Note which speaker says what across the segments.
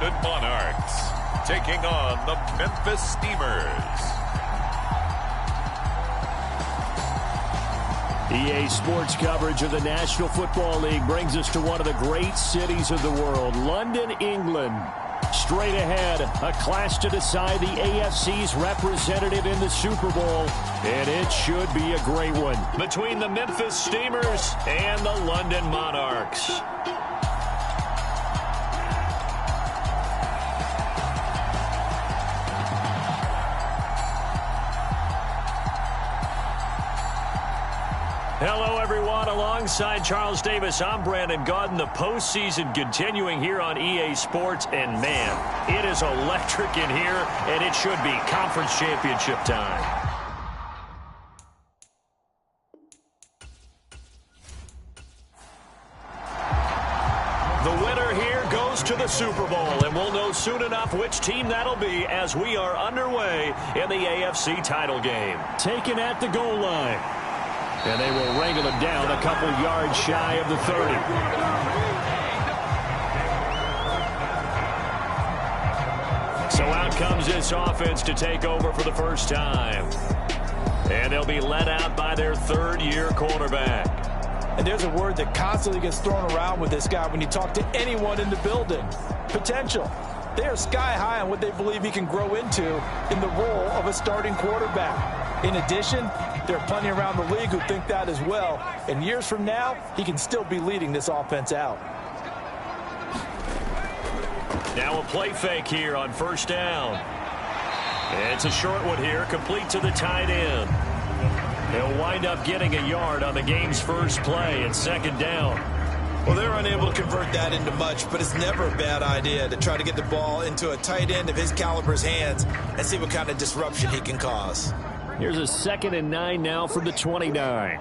Speaker 1: London Monarchs taking on the Memphis Steamers.
Speaker 2: EA Sports coverage of the National Football League brings us to one of the great cities of the world, London, England. Straight ahead, a clash to decide the AFC's representative in the Super Bowl, and it should be a great one between the Memphis Steamers and the London Monarchs. Hello, everyone. Alongside Charles Davis, I'm Brandon Gaudin. The postseason continuing here on EA Sports. And, man, it is electric in here, and it should be conference championship time. The winner here goes to the Super Bowl, and we'll know soon enough which team that'll be as we are underway in the AFC title game. Taken at the goal line. And they will wrangle him down a couple yards shy of the 30. So out comes this offense to take over for the first time. And they'll be led out by their third-year quarterback.
Speaker 3: And there's a word that constantly gets thrown around with this guy when you talk to anyone in the building. Potential. They are sky high on what they believe he can grow into in the role of a starting quarterback. In addition, there are plenty around the league who think that as well. And years from now, he can still be leading this offense out.
Speaker 2: Now a play fake here on first down. It's a short one here, complete to the tight end. He'll wind up getting a yard on the game's first play at second down.
Speaker 4: Well, they're unable to convert that into much, but it's never a bad idea to try to get the ball into a tight end of his caliber's hands and see what kind of disruption he can cause.
Speaker 2: Here's a 2nd and 9 now from the 29.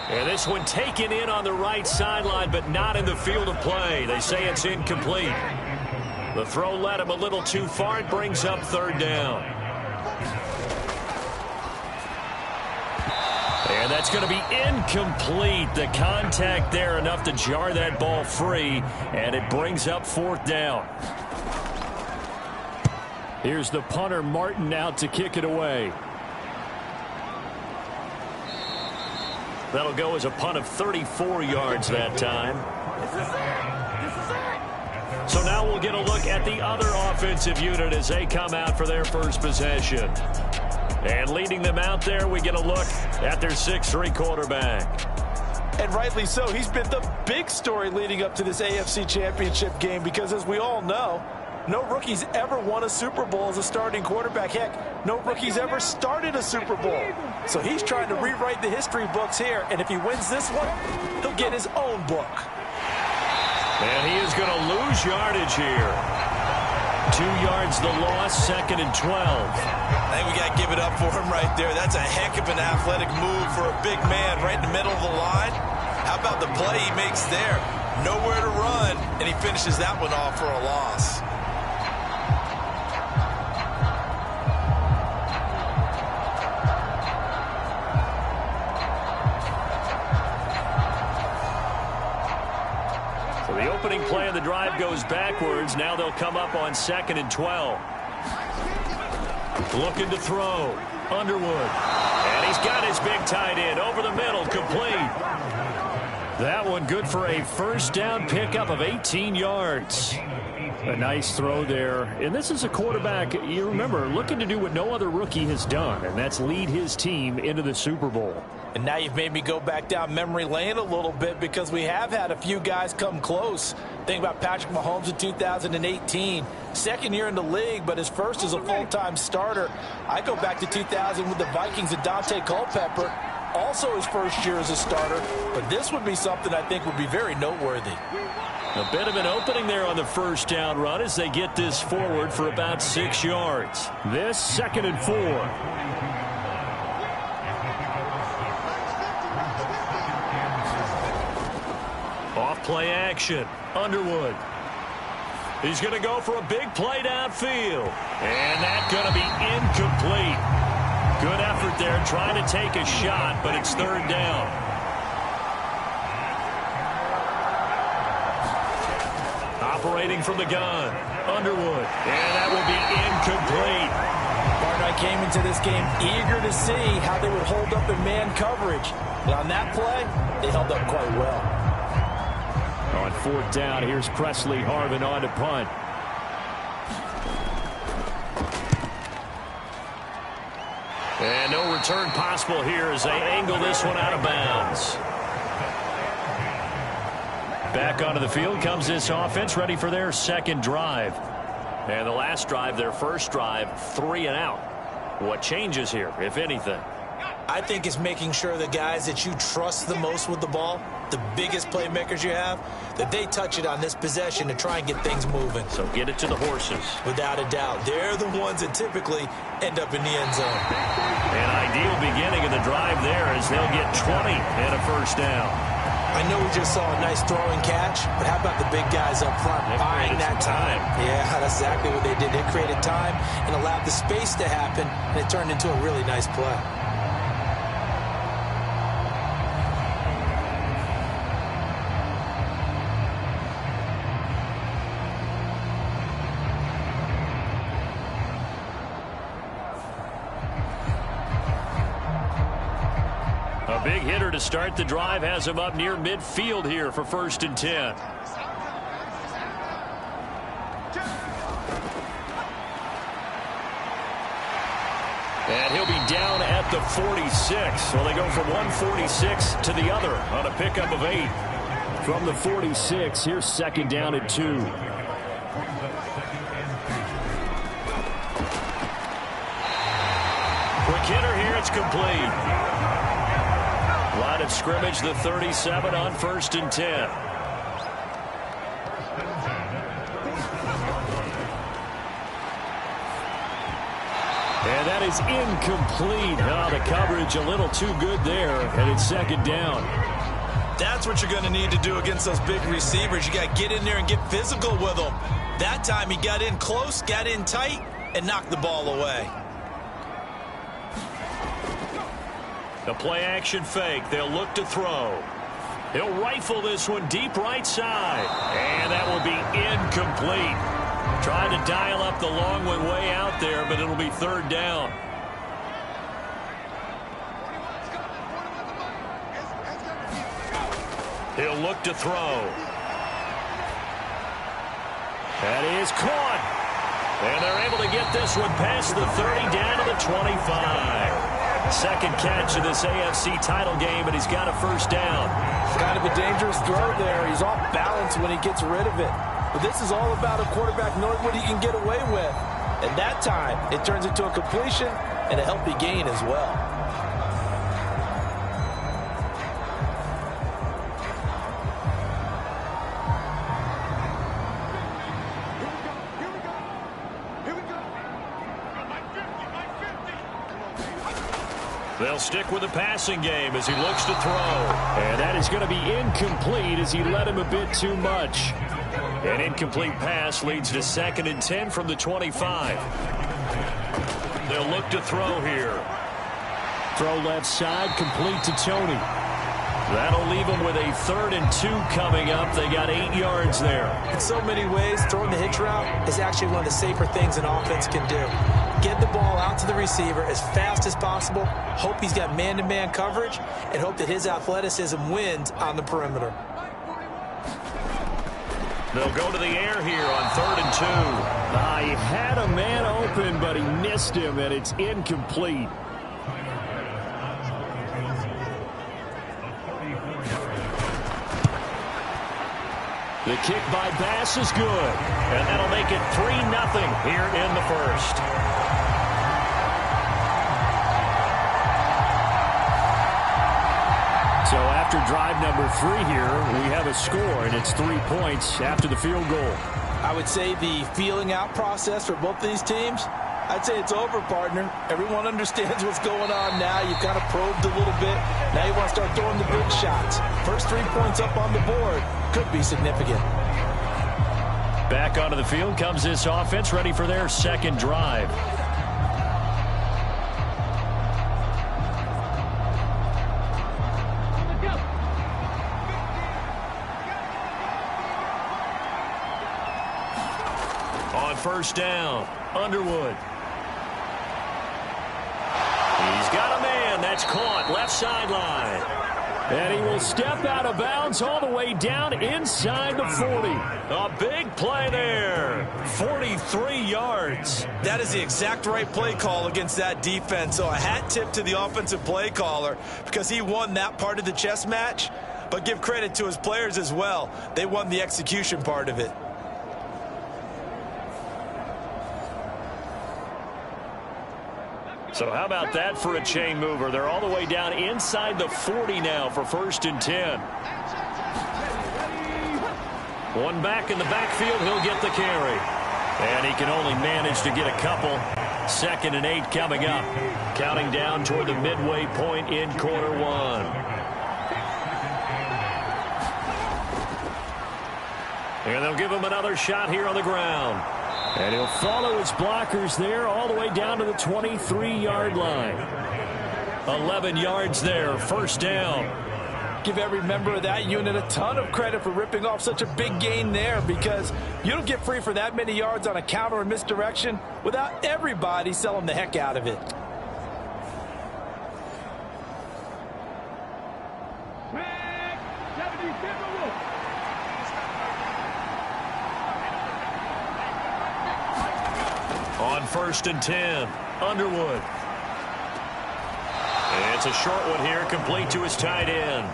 Speaker 2: And this one taken in on the right sideline, but not in the field of play. They say it's incomplete. The throw led him a little too far. It brings up third down. And that's going to be incomplete. The contact there enough to jar that ball free, and it brings up fourth down. Here's the punter, Martin, out to kick it away. That'll go as a punt of 34 yards that time. So now we'll get a look at the other offensive unit as they come out for their first possession. And leading them out there, we get a look at their 6'3" quarterback.
Speaker 3: And rightly so. He's been the big story leading up to this AFC Championship game because, as we all know, no rookie's ever won a Super Bowl as a starting quarterback. Heck, no rookie's ever started a Super Bowl. So he's trying to rewrite the history books here, and if he wins this one, he'll get his own book.
Speaker 2: And he is going to lose yardage here. 2 yards the loss, 2nd and 12.
Speaker 4: I think we got to give it up for him right there. That's a heck of an athletic move for a big man right in the middle of the line. How about the play he makes there? Nowhere to run, and he finishes that one off for a loss.
Speaker 2: The opening play of the drive goes backwards. Now they'll come up on 2nd and 12. Looking to throw. Underwood. And he's got his big tight end over the middle, complete. That one good for a first down pickup of 18 yards. A nice throw there. And this is a quarterback, you remember, looking to do what no other rookie has done, and that's lead his team into the Super Bowl.
Speaker 3: And now you've made me go back down memory lane a little bit because we have had a few guys come close. Think about Patrick Mahomes in 2018. Second year in the league, but his first as a full-time starter. I go back to 2000 with the Vikings and Dante Culpepper. Also his first year as a starter. But this would be something I think would be very noteworthy.
Speaker 2: A bit of an opening there on the first down run as they get this forward for about 6 yards. This 2nd and 4. Off-play action. Underwood. He's going to go for a big play downfield. And that's going to be incomplete. Good effort there trying to take a shot, but it's third down. Operating from the gun, Underwood. And that will be incomplete.
Speaker 3: Partner, I came into this game eager to see how they would hold up in man coverage. And on that play, they held up quite well.
Speaker 2: On fourth down, here's Presley Harvin on to punt. And no return possible here as they angle this one out of bounds. Back onto the field comes this offense, ready for their second drive. And the last drive, their first drive, 3 and out. What changes here, if anything?
Speaker 3: I think it's making sure the guys that you trust the most with the ball, the biggest playmakers you have, that they touch it on this possession to try and get things moving.
Speaker 2: So get it to the horses.
Speaker 3: Without a doubt. They're the ones that typically end up in the end zone.
Speaker 2: An ideal beginning of the drive there as they'll get 20 and a first down.
Speaker 3: I know we just saw a nice throwing catch, but how about the big guys up front buying that time? Yeah, that's exactly what they did. They created time and allowed the space to happen, and it turned into a really nice play.
Speaker 2: A big hitter to start the drive has him up near midfield here for 1st and 10. And he'll be down at the 46. So they go from 146 to the other on a pickup of 8. From the 46, here's 2nd down and 2. Quick hitter here, it's complete. Line of scrimmage, the 37 on 1st and 10. And that is incomplete. Oh, the coverage a little too good there, and it's 2nd down.
Speaker 4: That's what you're going to need to do against those big receivers. You got to get in there and get physical with them. That time he got in close, got in tight, and knocked the ball away.
Speaker 2: The play-action fake. They'll look to throw. He'll rifle this one deep right side. And that will be incomplete. Trying to dial up the long one way out there, but it'll be 3rd down. He'll look to throw. That is caught. And they're able to get this one past the 30 down to the 25. Second catch of this AFC title game, and he's got a 1st down.
Speaker 3: Kind of a dangerous throw there. He's off balance when he gets rid of it. But this is all about a quarterback knowing what he can get away with. And that time, it turns into a completion and a healthy gain as well.
Speaker 2: They'll stick with the passing game as he looks to throw. And that is going to be incomplete as he led him a bit too much. An incomplete pass leads to 2nd and 10 from the 25. They'll look to throw here. Throw left side, complete to Tony. That'll leave them with a 3rd and 2 coming up. They got 8 yards there.
Speaker 3: In so many ways, throwing the hitch route is actually one of the safer things an offense can do. Get the ball out to the receiver as fast as possible, hope he's got man-to-man coverage, and hope that his athleticism wins on the perimeter.
Speaker 2: They'll go to the air here on 3rd and 2. He had a man open, but he missed him, and it's incomplete. The kick by Bass is good, and that'll make it 3-0 here in the 1st. So after drive number 3 here, we have a score, and it's 3 points after the field goal.
Speaker 3: I would say the feeling out process for both these teams, I'd say it's over, partner. Everyone understands what's going on now. You've kind of probed a little bit. Now you want to start throwing the big shots. First 3 points up on the board could be significant.
Speaker 2: Back onto the field comes this offense, ready for their second drive. first down. Underwood. He's got a man. That's caught. Left sideline. And he will step out of bounds all the way down inside the 40. A big play there. 43 yards.
Speaker 4: That is the exact right play call against that defense. So a hat tip to the offensive play caller because he won that part of the chess match. But give credit to his players as well. They won the execution part of it.
Speaker 2: So how about that for a chain mover? They're all the way down inside the 40 now for 1st and 10. One back in the backfield. He'll get the carry. And he can only manage to get a couple. 2nd and 8 coming up. Counting down toward the midway point in quarter one. And they'll give him another shot here on the ground. And he'll follow his blockers there all the way down to the 23-yard line. 11 yards there, 1st down.
Speaker 3: Give every member of that unit a ton of credit for ripping off such a big gain there because you don't get free for that many yards on a counter or misdirection without everybody selling the heck out of it.
Speaker 2: On 1st and 10, Underwood. It's a short one here, complete to his tight end.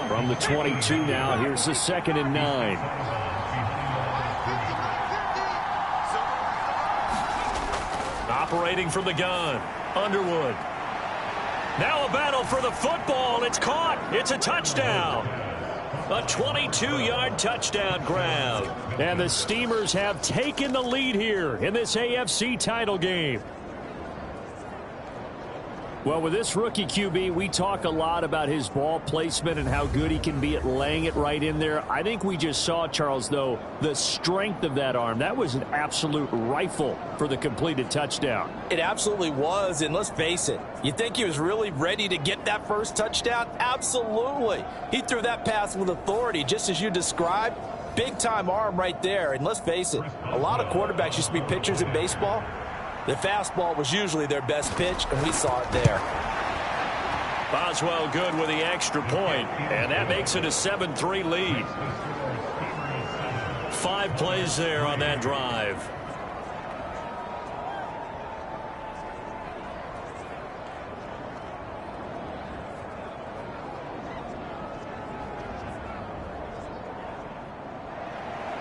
Speaker 2: From the 22 now, here's the 2nd and 9. Operating from the gun, Underwood. Now a battle for the football. It's caught. It's a touchdown. A 22-yard touchdown grab. And the Steamers have taken the lead here in this AFC title game. Well, with this rookie QB, we talk a lot about his ball placement and how good he can be at laying it right in there. I think we just saw, Charles, though, the strength of that arm. That was an absolute rifle for the completed touchdown.
Speaker 3: It absolutely was, and let's face it, you think he was really ready to get that first touchdown? Absolutely. He threw that pass with authority, just as you described. Big-time arm right there, and let's face it, a lot of quarterbacks used to be pitchers in baseball. The fastball was usually their best pitch, and we saw it there.
Speaker 2: Boswell good with the extra point, and that makes it a 7-3 lead. 5 plays there on that drive.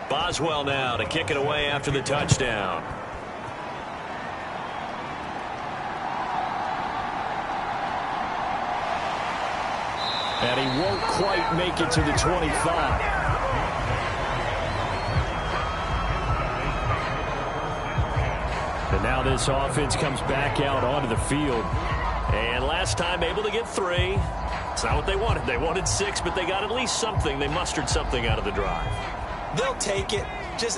Speaker 2: Boswell now to kick it away after the touchdown. And he won't quite make it to the 25. And now this offense comes back out onto the field. And last time able to get 3. It's not what they wanted. They wanted 6, but they got at least something. They mustered something out of the drive.
Speaker 3: They'll take it.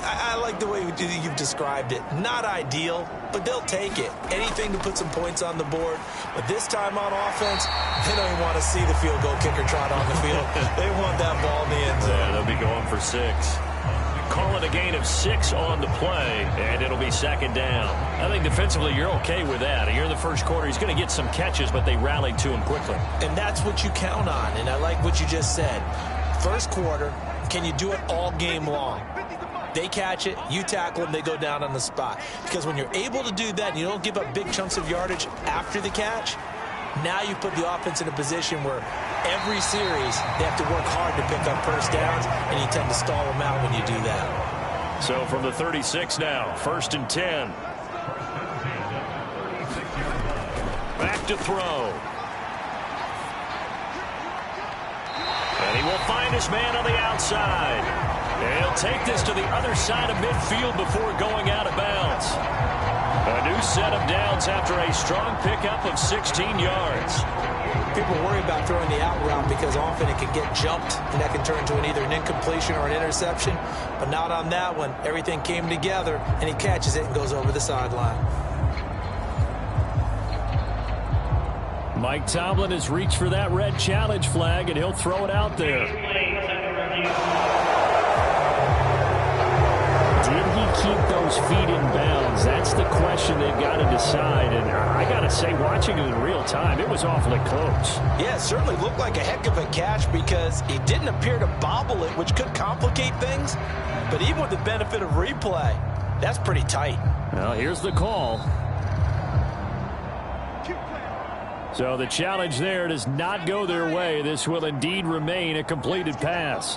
Speaker 3: I like the way you've described it. Not ideal, but they'll take it. Anything to put some points on the board. But this time on offense, they don't even want to see the field goal kicker trot on the field. They want that ball in the end zone.
Speaker 2: Yeah, they'll be going for 6. Call it a gain of 6 on the play, and it'll be 2nd down. I think defensively you're okay with that. Here in the first quarter, he's going to get some catches, but they rallied to him quickly.
Speaker 3: And that's what you count on, and I like what you just said. First quarter, can you do it all game long? They catch it, you tackle them, they go down on the spot. Because when you're able to do that and you don't give up big chunks of yardage after the catch, now you put the offense in a position where every series they have to work hard to pick up first downs, and you tend to stall them out when you do that.
Speaker 2: So from the 36 now, 1st and 10. Back to throw. And he will find his man on the outside. And he'll take this to the other side of midfield before going out of bounds. A new set of downs after a strong pickup of 16 yards.
Speaker 3: People worry about throwing the out route because often it can get jumped, and that can turn into either an incompletion or an interception. But not on that one. Everything came together, and he catches it and goes over the sideline.
Speaker 2: Mike Tomlin has reached for that red challenge flag, and he'll throw it out there. Did he keep those feet in bounds? That's the question they've got to decide. And I got to say, watching it in real time, it was awfully close.
Speaker 3: Yeah, it certainly looked like a heck of a catch because he didn't appear to bobble it, which could complicate things. But even with the benefit of replay, that's pretty tight.
Speaker 2: Well, here's the call. So the challenge there does not go their way. This will indeed remain a completed pass.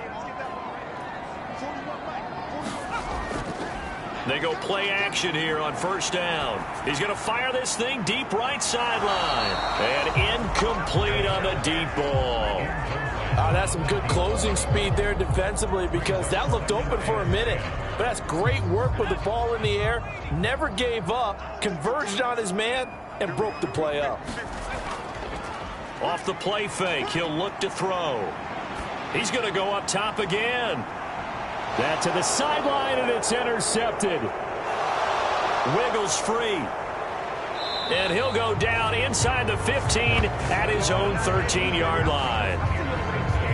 Speaker 2: They go play action here on first down. He's going to fire this thing deep right sideline. And incomplete on the deep ball.
Speaker 3: That's some good closing speed there defensively because that looked open for a minute. But that's great work with the ball in the air. Never gave up, converged on his man, and broke the play up.
Speaker 2: Off the play fake, he'll look to throw. He's going to go up top again. That to the sideline, and it's intercepted. Wiggles free. And he'll go down inside the 15 at his own 13-yard line.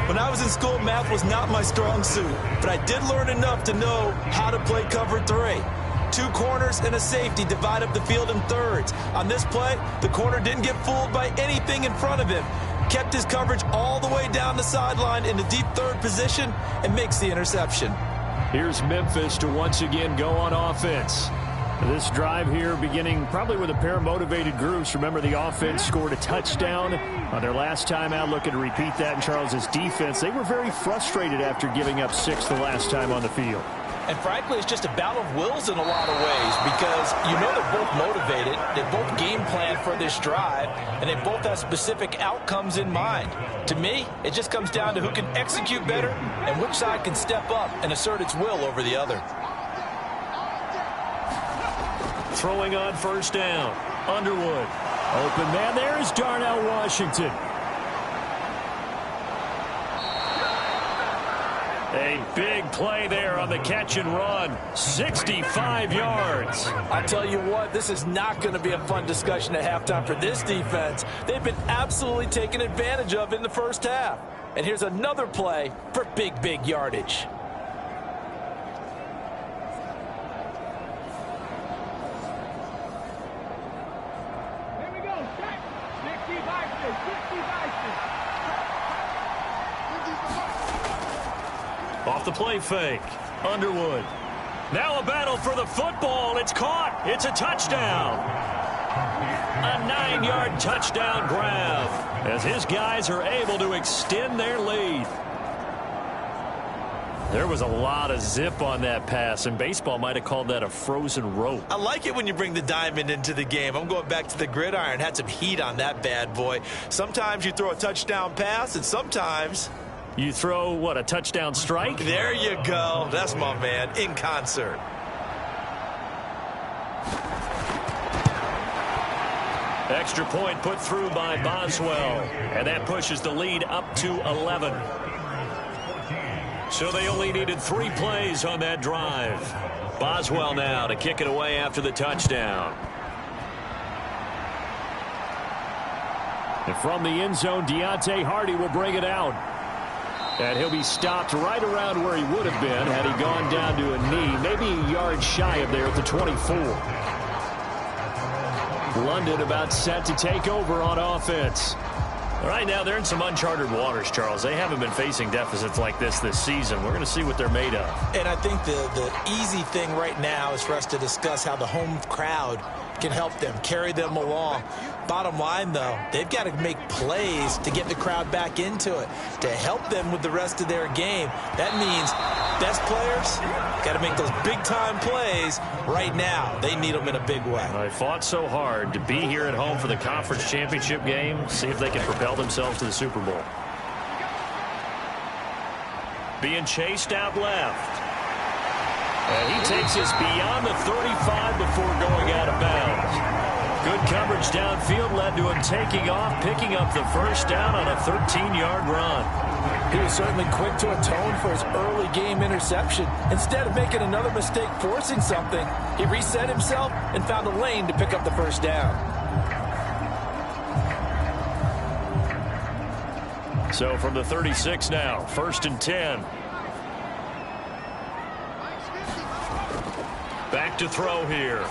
Speaker 4: When I was in school, math was not my strong suit, but I did learn enough to know how to play cover 3. 2 corners and a safety divide up the field in thirds. On this play, the corner didn't get fooled by anything in front of him. Kept his coverage all the way down the sideline in the deep third position and makes the interception.
Speaker 2: Here's Memphis to once again go on offense. This drive here beginning probably with a pair of motivated groups. Remember, the offense scored a touchdown on their last time out. Looking to repeat that in Charles's defense. They were very frustrated after giving up 6 the last time on the field.
Speaker 3: And frankly, it's just a battle of wills in a lot of ways because you know they're both motivated, they both game plan for this drive, and they both have specific outcomes in mind. To me, it just comes down to who can execute better and which side can step up and assert its will over the other.
Speaker 2: Throwing on first down. Underwood. Open man. There's Darnell Washington. A big play there on the catch and run. 65 yards.
Speaker 3: I'll tell you what, this is not going to be a fun discussion at halftime for this defense. They've been absolutely taken advantage of in the first half. And here's another play for big yardage.
Speaker 2: Off the play fake. Underwood. Now a battle for the football. It's caught. It's a touchdown. A 9-yard touchdown grab as his guys are able to extend their lead. There was a lot of zip on that pass, and baseball might have called that a frozen rope.
Speaker 4: I like it when you bring the diamond into the game. I'm going back to the gridiron. Had some heat on that bad boy. Sometimes you throw a touchdown pass, and sometimes
Speaker 2: you throw, what, a touchdown strike?
Speaker 4: There you go. That's my man, in concert.
Speaker 2: Extra point put through by Boswell, and that pushes the lead up to 11. So they only needed 3 plays on that drive. Boswell now to kick it away after the touchdown. And from the end zone, Deontay Hardy will bring it out. And he'll be stopped right around where he would have been had he gone down to a knee, maybe a yard shy of there at the 24. London about set to take over on offense. Right now, they're in some uncharted waters, Charles. They haven't been facing deficits like this season. We're going to see what they're made of.
Speaker 3: And I think the easy thing right now is for us to discuss how the home crowd can help them, carry them along. Bottom line, though, they've got to make plays to get the crowd back into it, to help them with the rest of their game. That means best players got to make those big-time plays right now. They need them in a big way.
Speaker 2: I fought so hard to be here at home for the conference championship game, see if they can propel themselves to the Super Bowl. Being chased out left. And he takes us beyond the 35 before going out of bounds. Good coverage downfield led to him taking off, picking up the first down on a 13-yard run.
Speaker 3: He was certainly quick to atone for his early game interception. Instead of making another mistake forcing something, he reset himself and found a lane to pick up the first down.
Speaker 2: So from the 36 now, 1st and 10. back to throw here.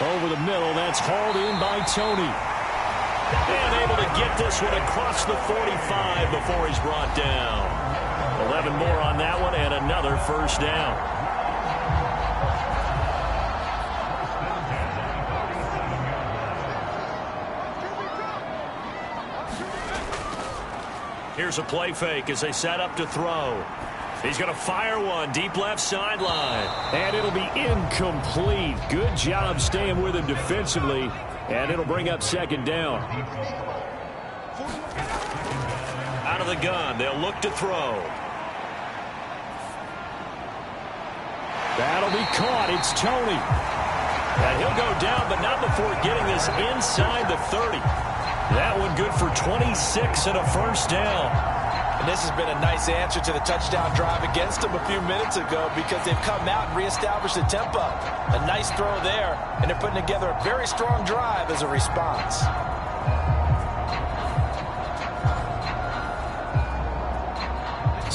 Speaker 2: Over the middle, that's hauled in by Tony. And able to get this one across the 45 before he's brought down. 11 more on that one and another first down. Here's a play fake as they set up to throw. He's going to fire one deep left sideline. And it'll be incomplete. Good job staying with him defensively. And it'll bring up second down. Out of the gun, they'll look to throw. That'll be caught. It's Tony. And he'll go down, but not before getting this inside the 30. That one good for 26 and a first down.
Speaker 3: And this has been a nice answer to the touchdown drive against them a few minutes ago because they've come out and reestablished the tempo. A nice throw there, and they're putting together a very strong drive as a response.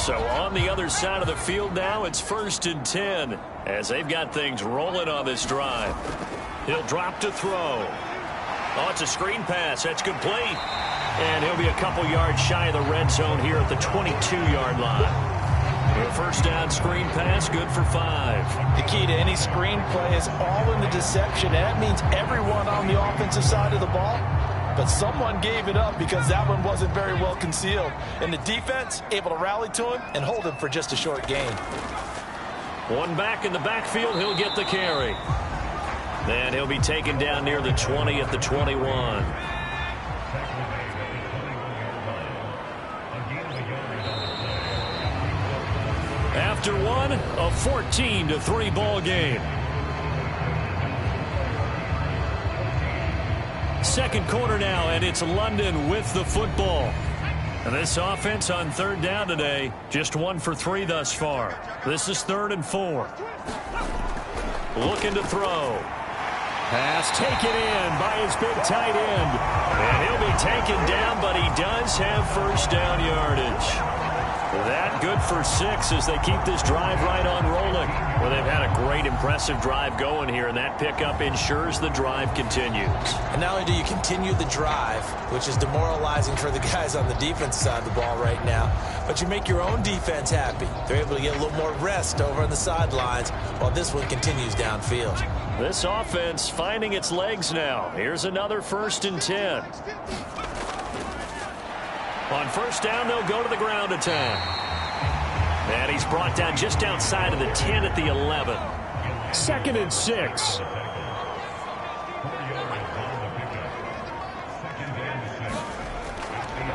Speaker 2: So on the other side of the field now, it's 1st and 10 as they've got things rolling on this drive. He'll drop to throw. Oh, it's a screen pass. That's complete. And he'll be a couple yards shy of the red zone here at the 22-yard line. A first down screen pass, good for 5.
Speaker 3: The key to any screen play is all in the deception. And that means everyone on the offensive side of the ball. But someone gave it up because that one wasn't very well concealed. And the defense able to rally to him and hold him for just a short gain.
Speaker 2: One back in the backfield, he'll get the carry. Then he'll be taken down near the 20 at the 21. After one, a 14-3 ball game. Second quarter now, and it's London with the football. And this offense on third down today, just 1 for 3 thus far. This is 3rd and 4. Looking to throw. Pass taken in by his big tight end. And he'll be taken down, but he does have first down yardage. That good for 6 as they keep this drive right on rolling. Well, they've had a great, impressive drive going here, and that pickup ensures the drive continues.
Speaker 3: And not only do you continue the drive, which is demoralizing for the guys on the defense side of the ball right now, but you make your own defense happy. They're able to get a little more rest over on the sidelines while this one continues downfield.
Speaker 2: This offense finding its legs now. Here's another 1st and 10. On first down, they'll go to the ground attack. And he's brought down just outside of the 10 at the 11. 2nd and 6.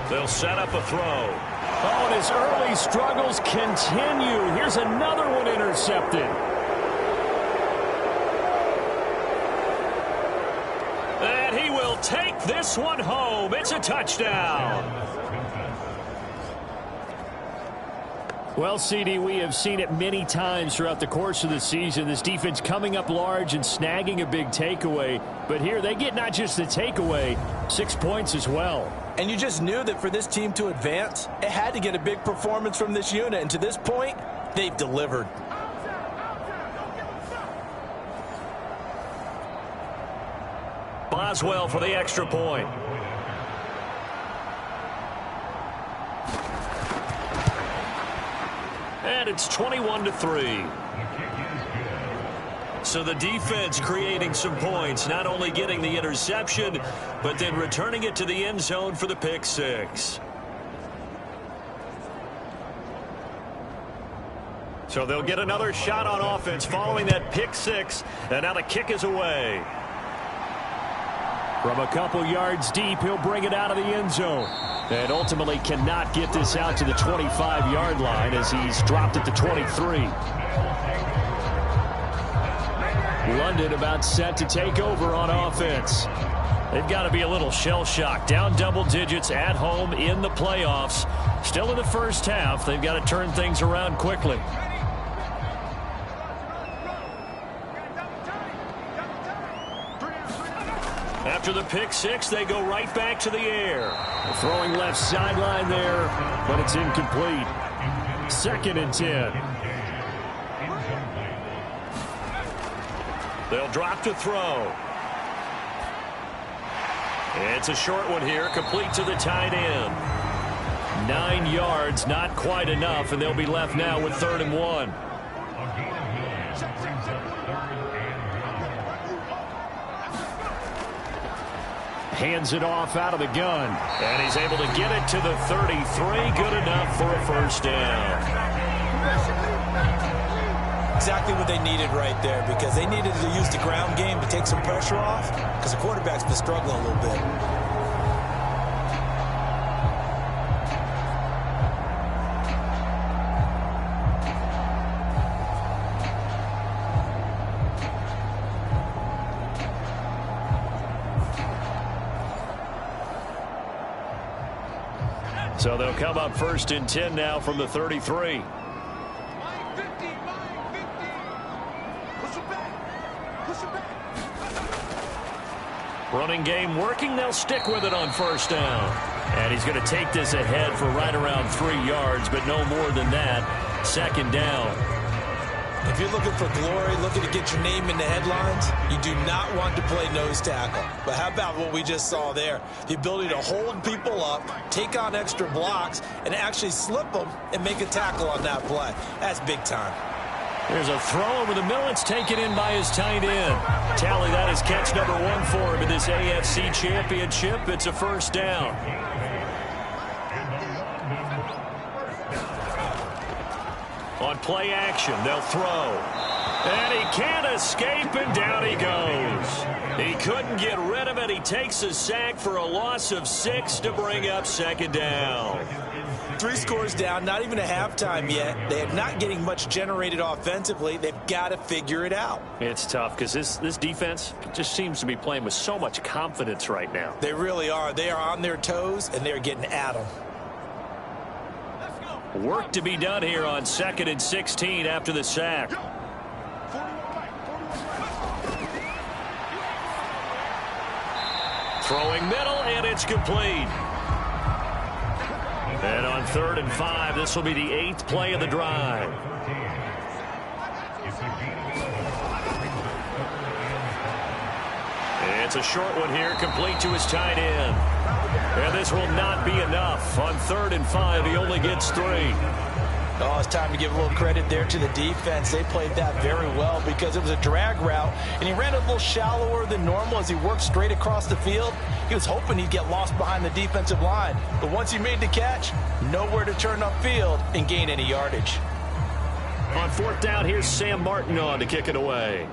Speaker 2: They'll set up a throw. Oh, and his early struggles continue. Here's another one intercepted. And he will take this one home. It's a touchdown. Well, CD, we have seen it many times throughout the course of the season. This defense coming up large and snagging a big takeaway. But here they get not just the takeaway, 6 points as well.
Speaker 3: And you just knew that for this team to advance, it had to get a big performance from this unit. And to this point, they've delivered.
Speaker 2: Boswell for the extra point. And it's 21-3. So the defense creating some points, not only getting the interception, but then returning it to the end zone for the pick 6. So they'll get another shot on offense following that pick 6, and now the kick is away. From a couple yards deep, he'll bring it out of the end zone. And ultimately cannot get this out to the 25-yard line as he's dropped at the 23. London about set to take over on offense. They've got to be a little shell-shocked. Down double digits at home in the playoffs. Still in the first half. They've got to turn things around quickly. After the pick 6, they go right back to the air. Throwing left sideline there, but it's incomplete. 2nd and 10. They'll drop to throw. It's a short one here, complete to the tight end. 9 yards, not quite enough, and they'll be left now with 3rd and 1. Hands it off out of the gun, and he's able to get it to the 33. Good enough for a first down.
Speaker 3: Exactly what they needed right there, because they needed to use the ground game to take some pressure off, because the quarterback's been struggling a little bit.
Speaker 2: So they'll come up 1st and 10 now from the 33. Running game working. They'll stick with it on 1st down. And he's going to take this ahead for right around 3 yards, but no more than that. 2nd down.
Speaker 3: If you're looking for glory, looking to get your name in the headlines, you do not want to play nose tackle. But how about what we just saw there? The ability to hold people up, take on extra blocks, and actually slip them and make a tackle on that play. That's big time.
Speaker 2: There's a throw over the middle. It's taken in by his tight end. Tally, that is catch number 1 for him in this AFC Championship. It's a 1st down. On play action, they'll throw. And he can't escape, and down he goes. He couldn't get rid of it. He takes a sack for a loss of 6 to bring up 2nd down.
Speaker 3: 3 scores down, not even a halftime yet. They are not getting much generated offensively. They've got to figure it out.
Speaker 2: It's tough because this defense just seems to be playing with so much confidence right now.
Speaker 3: They really are. They are on their toes, and they're getting at them.
Speaker 2: Work to be done here on 2nd and 16 after the sack. Throwing middle, and it's complete. And on 3rd and 5, this will be the 8th play of the drive. It's a short one here, complete to his tight end. And this will not be enough. On 3rd and 5, he only gets 3.
Speaker 3: Oh, it's time to give a little credit there to the defense. They played that very well because it was a drag route, and he ran a little shallower than normal as he worked straight across the field. He was hoping he'd get lost behind the defensive line. But once he made the catch, nowhere to turn upfield and gain any yardage.
Speaker 2: On 4th down, here's Sam Martin on to kick it away.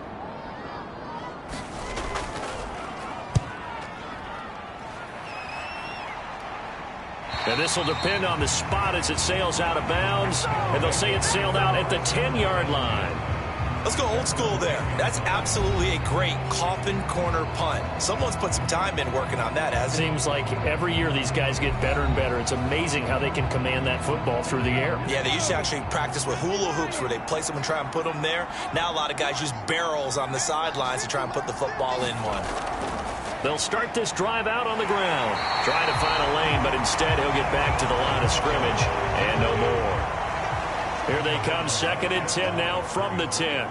Speaker 2: And this will depend on the spot as it sails out of bounds. And they'll say it sailed out at the 10-yard line.
Speaker 3: Let's go old school there. That's absolutely a great coffin corner punt. Someone's put some time in working on that, hasn't it?
Speaker 2: Seems like every year these guys get better and better. It's amazing how they can command that football through the air.
Speaker 3: Yeah, they used to actually practice with hula hoops where they place them and try and put them there. Now a lot of guys use barrels on the sidelines to try and put the football in one.
Speaker 2: They'll start this drive out on the ground. Trying to find a lane, but instead he'll get back to the line of scrimmage and no more. Here they come, 2nd and 10 now from the 10.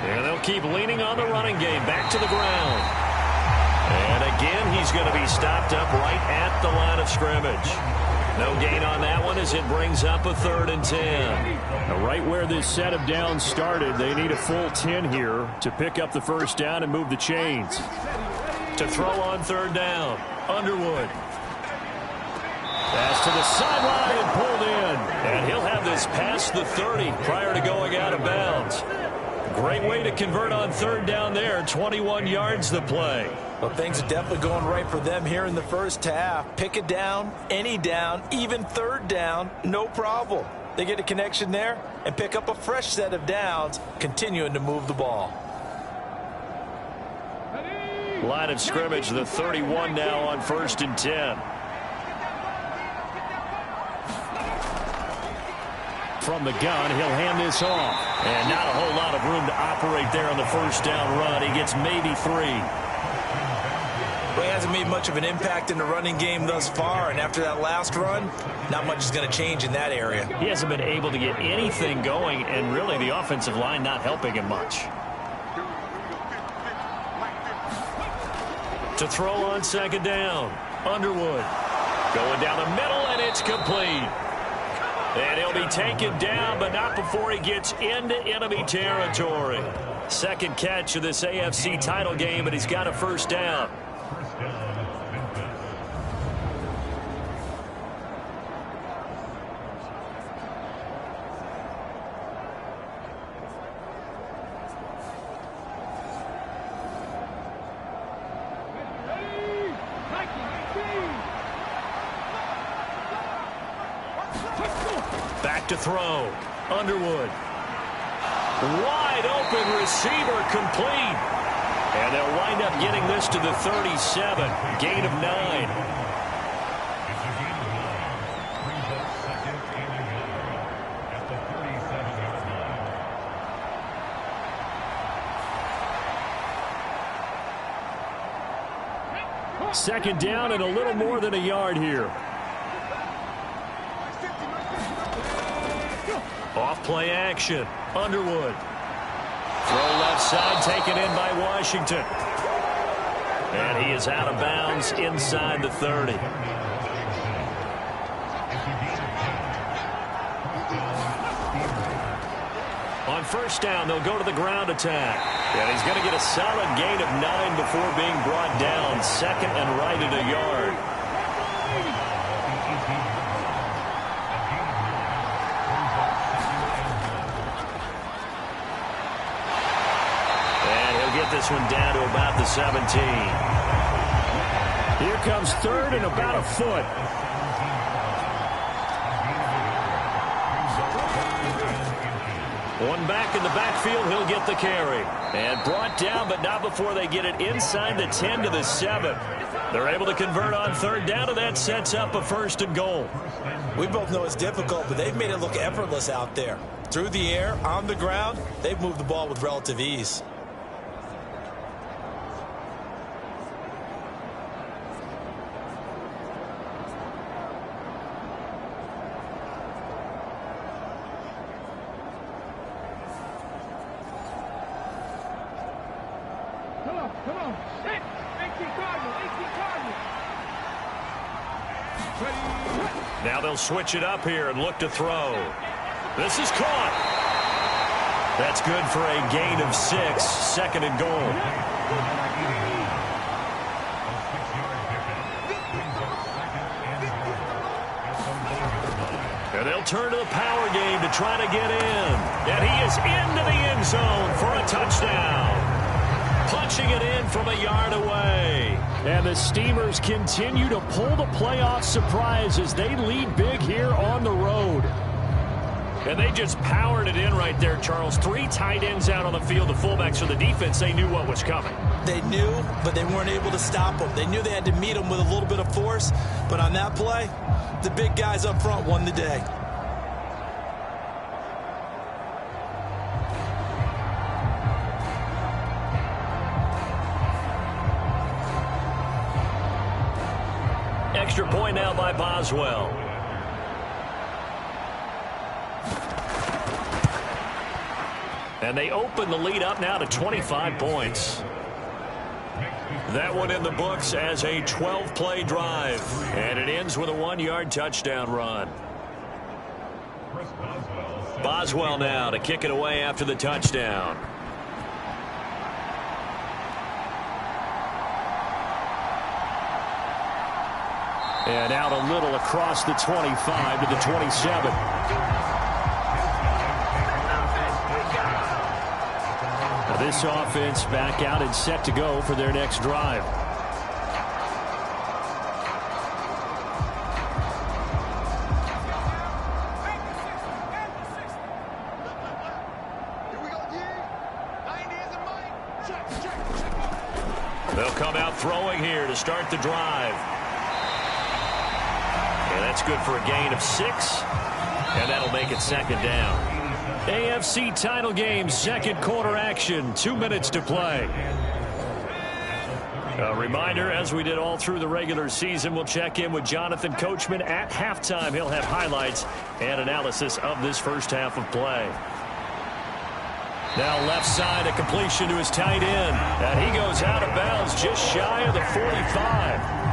Speaker 2: And they'll keep leaning on the running game. Back to the ground. And again, he's going to be stopped up right at the line of scrimmage. No gain on that one as it brings up a 3rd and 10.
Speaker 5: Now, right where this set of downs started, they need a full 10 here to pick up the 1st down and move the chains.
Speaker 2: To throw on 3rd down, Underwood. Pass to the sideline and pulled in. And he'll have this past the 30 prior to going out of bounds. Great way to convert on 3rd down there. 21 yards the play.
Speaker 3: Well, things are definitely going right for them here in the first half. Pick it down, any down, even 3rd down, no problem. They get a connection there and pick up a fresh set of downs, continuing to move the ball.
Speaker 2: Line of scrimmage, the 31 now on 1st and 10.
Speaker 5: From the gun, he'll hand this off.
Speaker 2: And not a whole lot of room to operate there on the 1st down run. He gets maybe 3.
Speaker 3: Well, he hasn't made much of an impact in the running game thus far, and after that last run, not much is going to change in that area.
Speaker 2: He hasn't been able to get anything going, and really the offensive line not helping him much. To throw on second down, Underwood. Going down the middle, and it's complete. And he'll be taken down, but not before he gets into enemy territory. Second catch of this AFC title game, and he's got a first down. Back to throw. Underwood. Wide open receiver, complete. And they'll wind up getting this to the 37. Gain of 9. Second down and a little more than a yard here. Off play action. Underwood. Throw left side taken in by Washington. And he is out of bounds inside the 30. On first down, they'll go to the ground attack. And he's going to get a solid gain of 9 before being brought down. Second and right at a yard. Get this one down to about the 17. Here comes third and about a foot. One back in the backfield, he'll get the carry. And brought down, but not before they get it inside the 10 to the 7. They're able to convert on third down, and that sets up a first and goal.
Speaker 3: We both know it's difficult, but they've made it look effortless out there. Through the air, on the ground, they've moved the ball with relative ease.
Speaker 2: Now they'll switch it up here and look to throw. This is caught. That's good for a gain of 6. Second and goal. And they'll turn to the power game to try to get in. And he is into the end zone for a touchdown. Punching it in from a yard away. And the Steamers continue to pull the playoff surprise as they lead big here on the road. And they just powered it in right there, Charles. 3 tight ends out on the field. The fullbacks for the defense, they knew what was coming.
Speaker 3: They knew, but they weren't able to stop them. They knew they had to meet them with a little bit of force. But on that play, the big guys up front won the day.
Speaker 2: Extra point now by Boswell. And they open the lead up now to 25 points. That one in the books as a 12-play drive. And it ends with a 1-yard touchdown run. Boswell now to kick it away after the touchdown. And out a little across the 25 to the 27. Now this offense back out and set to go for their next drive. They'll come out throwing here to start the drive. That's good for a gain of 6, and that'll make it second down. AFC title game, second quarter action, 2 minutes to play. A reminder, as we did all through the regular season, we'll check in with Jonathan Coachman at halftime. He'll have highlights and analysis of this first half of play. Now left side, a completion to his tight end. And he goes out of bounds just shy of the 45.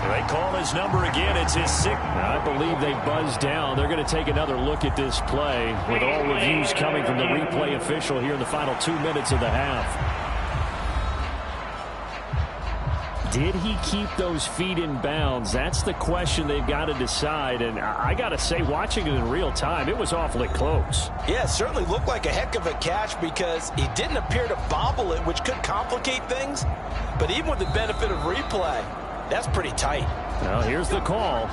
Speaker 2: They call his number again. It's his 6th.
Speaker 5: I believe they buzzed down. They're going to take another look at this play with all reviews coming from the replay official here in the final 2 minutes of the half. Did he keep those feet in bounds? That's the question they've got to decide. And I got to say, watching it in real time, it was awfully close.
Speaker 3: Yeah, it certainly looked like a heck of a catch because he didn't appear to bobble it, which could complicate things. But even with the benefit of replay, that's pretty tight.
Speaker 5: Well, here's the call.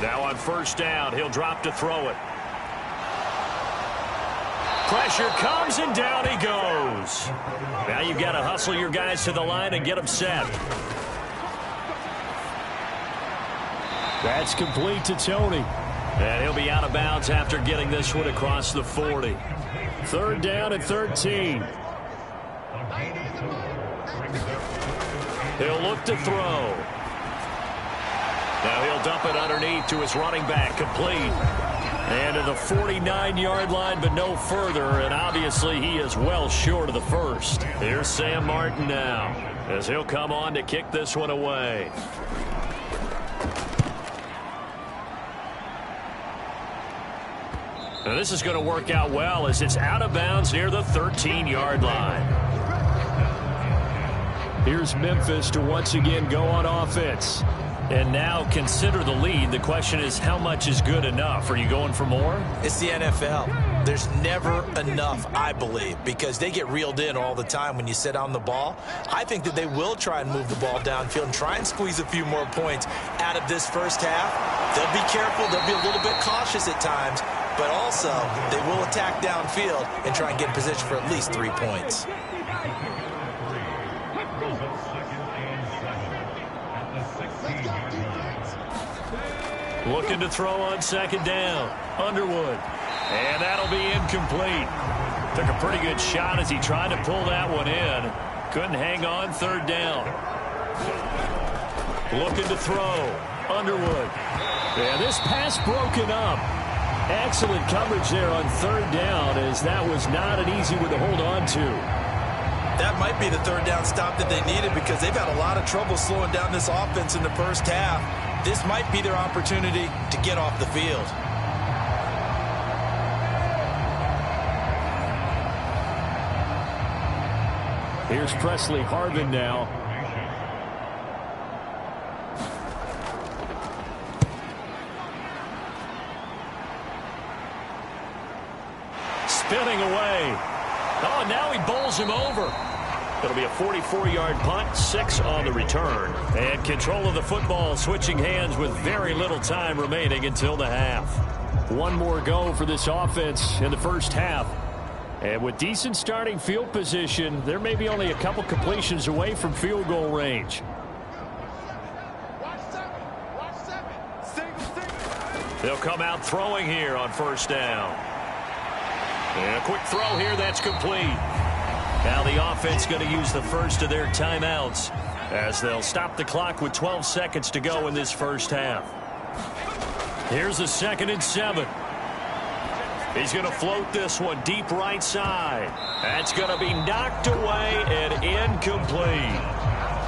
Speaker 2: Now on first down, he'll drop to throw it. Pressure comes, and down he goes. Now you've got to hustle your guys to the line and get them set.
Speaker 5: That's complete to Tony.
Speaker 2: And he'll be out of bounds after getting this one across the 40.
Speaker 5: 3rd down and 13.
Speaker 2: He'll look to throw. Now he'll dump it underneath to his running back, complete. And to the 49-yard line, but no further. And obviously he is well short of the first. Here's Sam Martin now, as he'll come on to kick this one away. Now this is going to work out well as it's out of bounds near the 13-yard line.
Speaker 5: Here's Memphis to once again go on offense.
Speaker 2: And now consider the lead. The question is, how much is good enough? Are you going for more?
Speaker 3: It's the NFL. There's never enough, I believe, because they get reeled in all the time when you sit on the ball. I think that they will try and move the ball downfield and try and squeeze a few more points out of this first half. They'll be careful. They'll be a little bit cautious at times, but also they will attack downfield and try and get in position for at least 3 points.
Speaker 2: Looking to throw on second down. Underwood. And that'll be incomplete. Took a pretty good shot as he tried to pull that one in. Couldn't hang on 3rd down. Looking to throw. Underwood.
Speaker 5: And this pass broken up. Excellent coverage there on 3rd down, as that was not an easy one to hold on to.
Speaker 3: That might be the 3rd down stop that they needed because they've had a lot of trouble slowing down this offense in the first half. This might be their opportunity to get off the field.
Speaker 5: Here's Presley Harvin now.
Speaker 2: Spinning away. Oh, now he bowls him over. It'll be a 44-yard punt, 6 on the return. And control of the football switching hands with very little time remaining until the half.
Speaker 5: One more go for this offense in the first half. And with decent starting field position, there may be only a couple completions away from field goal range.
Speaker 2: They'll come out throwing here on first down. And a quick throw here, that's complete. Now the offense going to use the first of their timeouts as they'll stop the clock with 12 seconds to go in this first half. Here's a 2nd and 7. He's going to float this one deep right side. That's going to be knocked away and incomplete.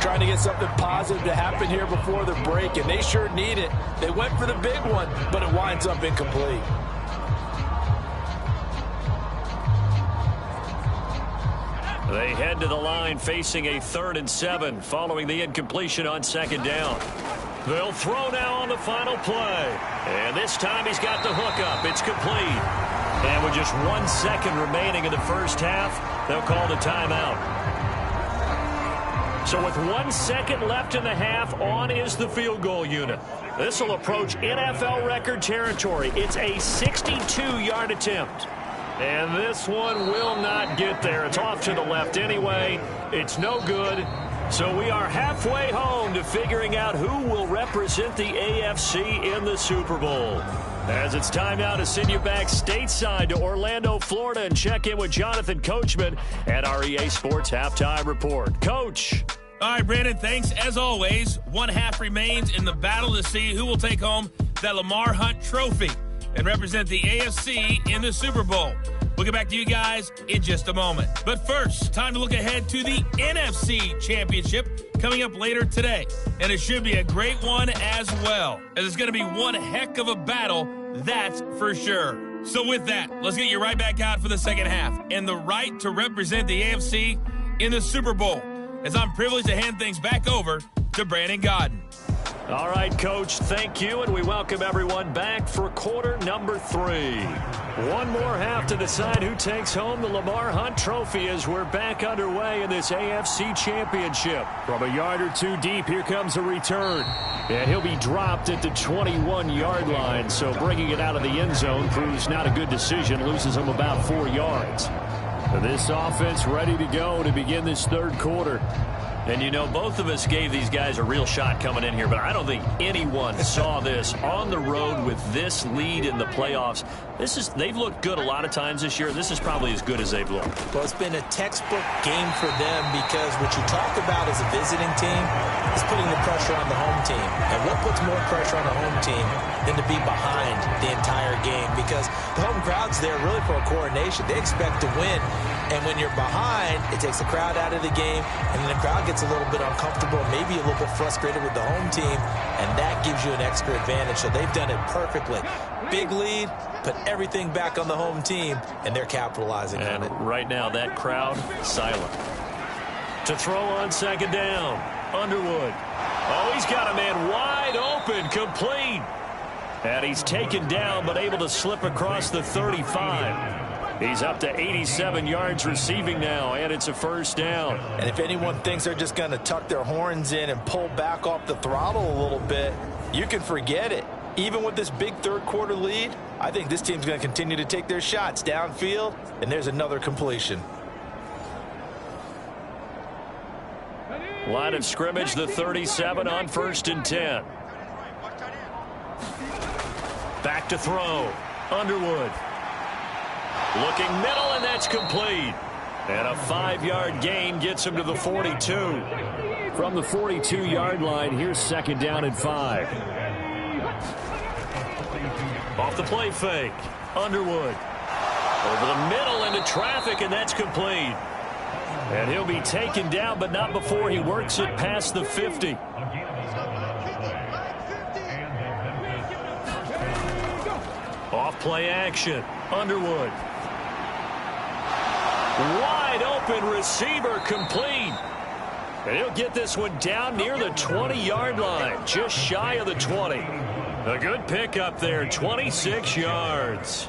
Speaker 3: Trying to get something positive to happen here before the break, and they sure need it. They went for the big one, but it winds up incomplete.
Speaker 2: They head to the line facing a 3rd and 7 following the incompletion on 2nd down. They'll throw now on the final play. And this time he's got the hook up. It's complete. And with just 1 second remaining in the first half, they'll call the timeout. So with 1 second left in the half, on is the field goal unit. This will approach NFL record territory. It's a 62-yard attempt. And this one will not get there. It's off to the left anyway. It's no good. So we are halfway home to figuring out who will represent the AFC in the Super Bowl.
Speaker 5: As it's time now to send you back stateside to Orlando, Florida, and check in with Jonathan Coachman at our EA Sports Halftime Report. Coach.
Speaker 6: All right, Brandon, thanks. As always, one half remains in the battle to see who will take home that Lamar Hunt trophy and represent the AFC in the Super Bowl. We'll get back to you guys in just a moment. But first, time to look ahead to the NFC Championship coming up later today. And it should be a great one as well, as it's going to be one heck of a battle, that's for sure. So with that, let's get you right back out for the second half and the right to represent the AFC in the Super Bowl, as I'm privileged to hand things back over to Brandon Godden.
Speaker 5: All right, Coach, thank you, and we welcome everyone back for quarter number 3. One more half to decide who takes home the Lamar Hunt trophy as we're back underway in this AFC Championship. From a yard or two deep, here comes a return. And he'll be dropped at the 21-yard line, so bringing it out of the end zone proves not a good decision, loses him about 4 yards. This offense ready to go to begin this third quarter.
Speaker 2: And, you know, both of us gave these guys a real shot coming in here, but I don't think anyone saw this on the road with this lead in the playoffs. They've looked good a lot of times this year. This is probably as good as they've looked.
Speaker 3: Well, it's been a textbook game for them because what you talk about as a visiting team is putting the pressure on the home team. And what puts more pressure on the home team than to be behind the entire game? Because the home crowd's there really for a coronation. They expect to win. And when you're behind, it takes the crowd out of the game, and then the crowd gets a little bit uncomfortable, maybe a little bit frustrated with the home team, and that gives you an extra advantage. So they've done it perfectly. Big lead, put everything back on the home team, and they're capitalizing on it.
Speaker 2: And right now, that crowd, silent.
Speaker 5: To throw on second down, Underwood. Oh, he's got a man wide open, complete. And he's taken down, but able to slip across the 35. He's up to 87 yards receiving now, and it's a first down.
Speaker 3: And if anyone thinks they're just going to tuck their horns in and pull back off the throttle a little bit, you can forget it. Even with this big third quarter lead, I think this team's going to continue to take their shots downfield, and there's another completion.
Speaker 5: Line of scrimmage, the 37 on 1st and 10. Back to throw. Underwood. Looking middle, and that's complete. And a 5-yard gain gets him to the 42. From the 42-yard line, here's second down and 5. Off the play fake. Underwood. Over the middle into traffic, and that's complete. And he'll be taken down, but not before he works it past the 50. Off play action. Underwood. Wide open receiver, complete. And he'll get this one down near the 20-yard line, just shy of the 20. A good pickup there, 26 yards.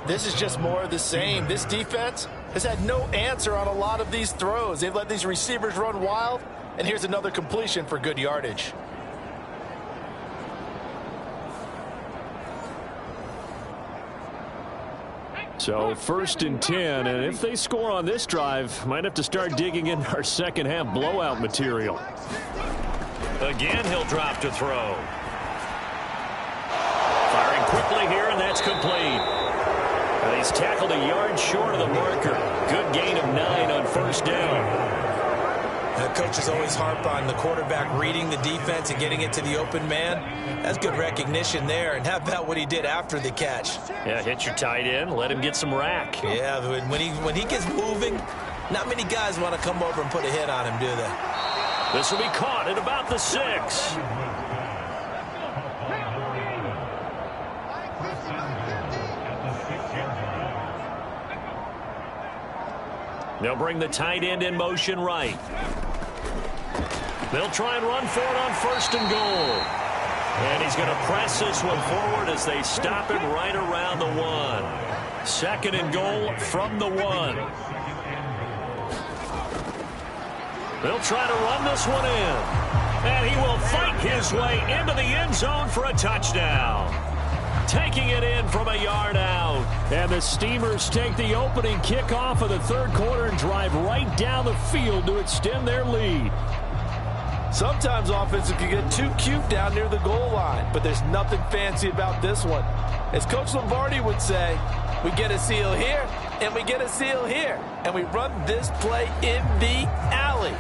Speaker 3: This is just more of the same. This defense has had no answer on a lot of these throws. They've let these receivers run wild, and here's another completion for good yardage.
Speaker 5: So 1st and 10, and if they score on this drive, might have to start digging in our second half blowout material.
Speaker 2: Again, he'll drop to throw. Firing quickly here, and that's complete.
Speaker 5: And he's tackled a yard short of the marker. Good gain of 9 on 1st down.
Speaker 3: The coaches always harp on the quarterback reading the defense and getting it to the open man. That's good recognition there. And how about what he did after the catch?
Speaker 2: Yeah, hit your tight end, let him get some rack.
Speaker 3: Yeah, when he gets moving, not many guys want to come over and put a hit on him, do they?
Speaker 5: This will be caught at about the 6. They'll bring the tight end in motion right. They'll try and run for it on 1st and goal. And he's going to press this one forward as they stop him right around the 1. 2nd and goal from the 1. They'll try to run this one in. And he will fight his way into the end zone for a touchdown. Taking it in from a yard out. And the Steamers take the opening kickoff of the third quarter and drive right down the field to extend their lead.
Speaker 3: Sometimes offenses can get too cute down near the goal line, but there's nothing fancy about this one. As Coach Lombardi would say, we get a seal here, and we get a seal here, and we run this play in the alley.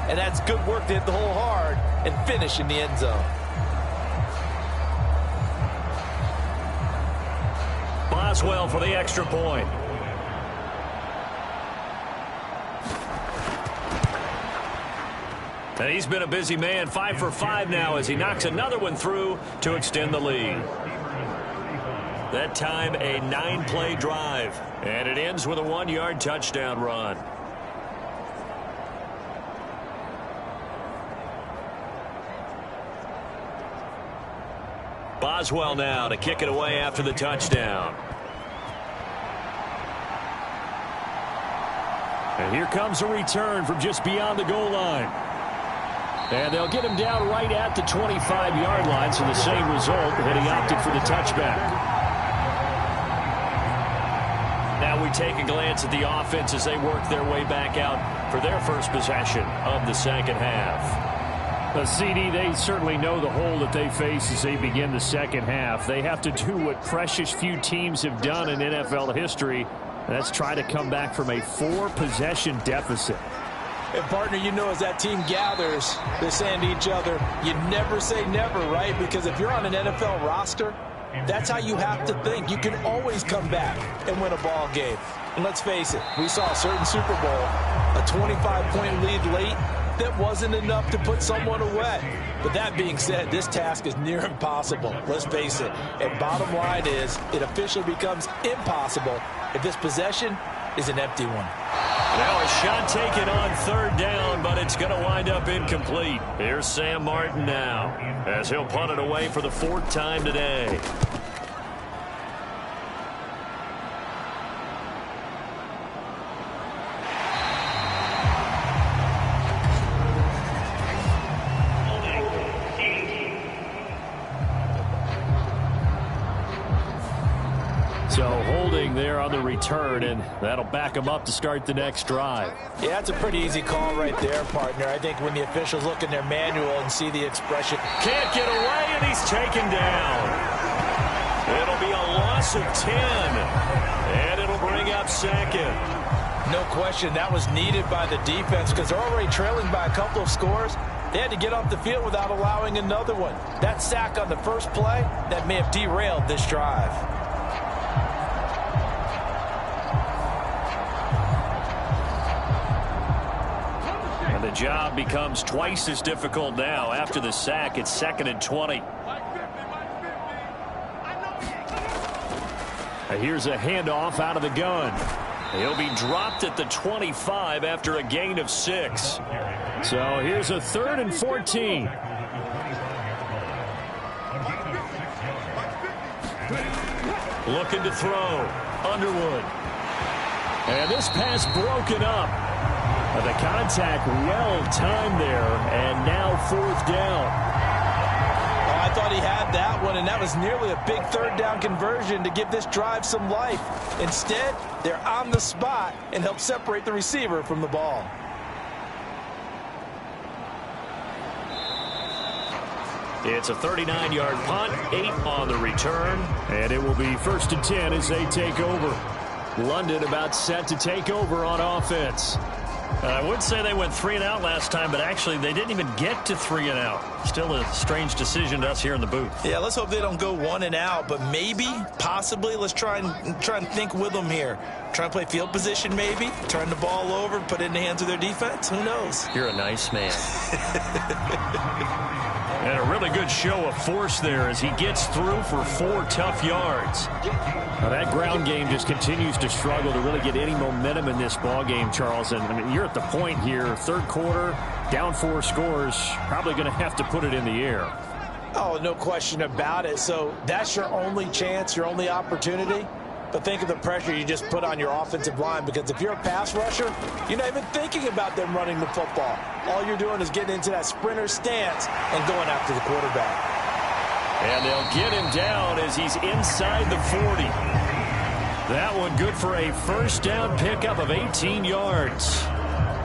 Speaker 3: And that's good work to hit the hole hard and finish in the end zone.
Speaker 2: Boswell for the extra point. And he's been a busy man, 5 for 5 now as he knocks another one through to extend the lead. That time a 9-play drive, and it ends with a 1-yard touchdown run. Boswell now to kick it away after the touchdown. And here comes a return from just beyond the goal line. And they'll get him down right at the 25-yard line, so the same result, and he opted for the touchback. Now we take a glance at the offense as they work their way back out for their first possession of the second half.
Speaker 5: CD, they certainly know the hole that they face as they begin the second half. They have to do what precious few teams have done in NFL history. That's try to come back from a 4-possession deficit.
Speaker 3: And, partner, you know as that team gathers, they're saying to each other, you never say never, right? Because if you're on an NFL roster, that's how you have to think. You can always come back and win a ball game. And let's face it, we saw a certain Super Bowl, a 25-point lead late, that wasn't enough to put someone away. But that being said, this task is near impossible. Let's face it. And bottom line is, it officially becomes impossible if this possession is an empty one.
Speaker 2: Now a shot taken on third down, but it's going to wind up incomplete. Here's Sam Martin now, as he'll punt it away for the 4th time today. So holding there on the return, and that'll back them up to start the next drive.
Speaker 3: Yeah, that's a pretty easy call right there, partner. I think when the officials look in their manual and see the expression.
Speaker 2: Can't get away, and he's taken down. It'll be a loss of 10, and it'll bring up second.
Speaker 3: No question, that was needed by the defense because they're already trailing by a couple of scores. They had to get off the field without allowing another one. That sack on the first play, that may have derailed this drive.
Speaker 2: The job becomes twice as difficult now. After the sack, it's 2nd and 20. Here's a handoff out of the gun. He'll be dropped at the 25 after a gain of 6.
Speaker 5: So here's a 3rd and 14.
Speaker 2: Looking to throw. Underwood. And this pass broken up. The contact well-timed there, and now 4th down.
Speaker 3: Oh, I thought he had that one, and that was nearly a big 3rd down conversion to give this drive some life. Instead, they're on the spot and help separate the receiver from the ball.
Speaker 2: It's a 39-yard punt, 8 on the return.
Speaker 5: And it will be 1st and 10 as they take over. London about set to take over on offense.
Speaker 2: I would say they went 3 and out last time, but actually they didn't even get to 3 and out. Still a strange decision to us here in the booth.
Speaker 4: Yeah, let's hope they don't go 1 and out, but maybe, possibly, let's try and think with them here. Try and play field position maybe, turn the ball over, put it in the hands of their defense. Who knows?
Speaker 2: You're a nice man. And a really good show of force there as he gets through for 4 tough yards.
Speaker 5: Now that ground game just continues to struggle to really get any momentum in this ball game, Charles. And I mean, you're at the point here, 3rd quarter, down 4 scores, probably going to have to put it in the air.
Speaker 3: Oh, no question about it. So that's your only chance, your only opportunity. But think of the pressure you just put on your offensive line, because if you're a pass rusher, you're not even thinking about them running the football. All you're doing is getting into that sprinter stance and going after the quarterback.
Speaker 2: And they'll get him down as he's inside the 40. That one good for a 1st down pickup of 18 yards.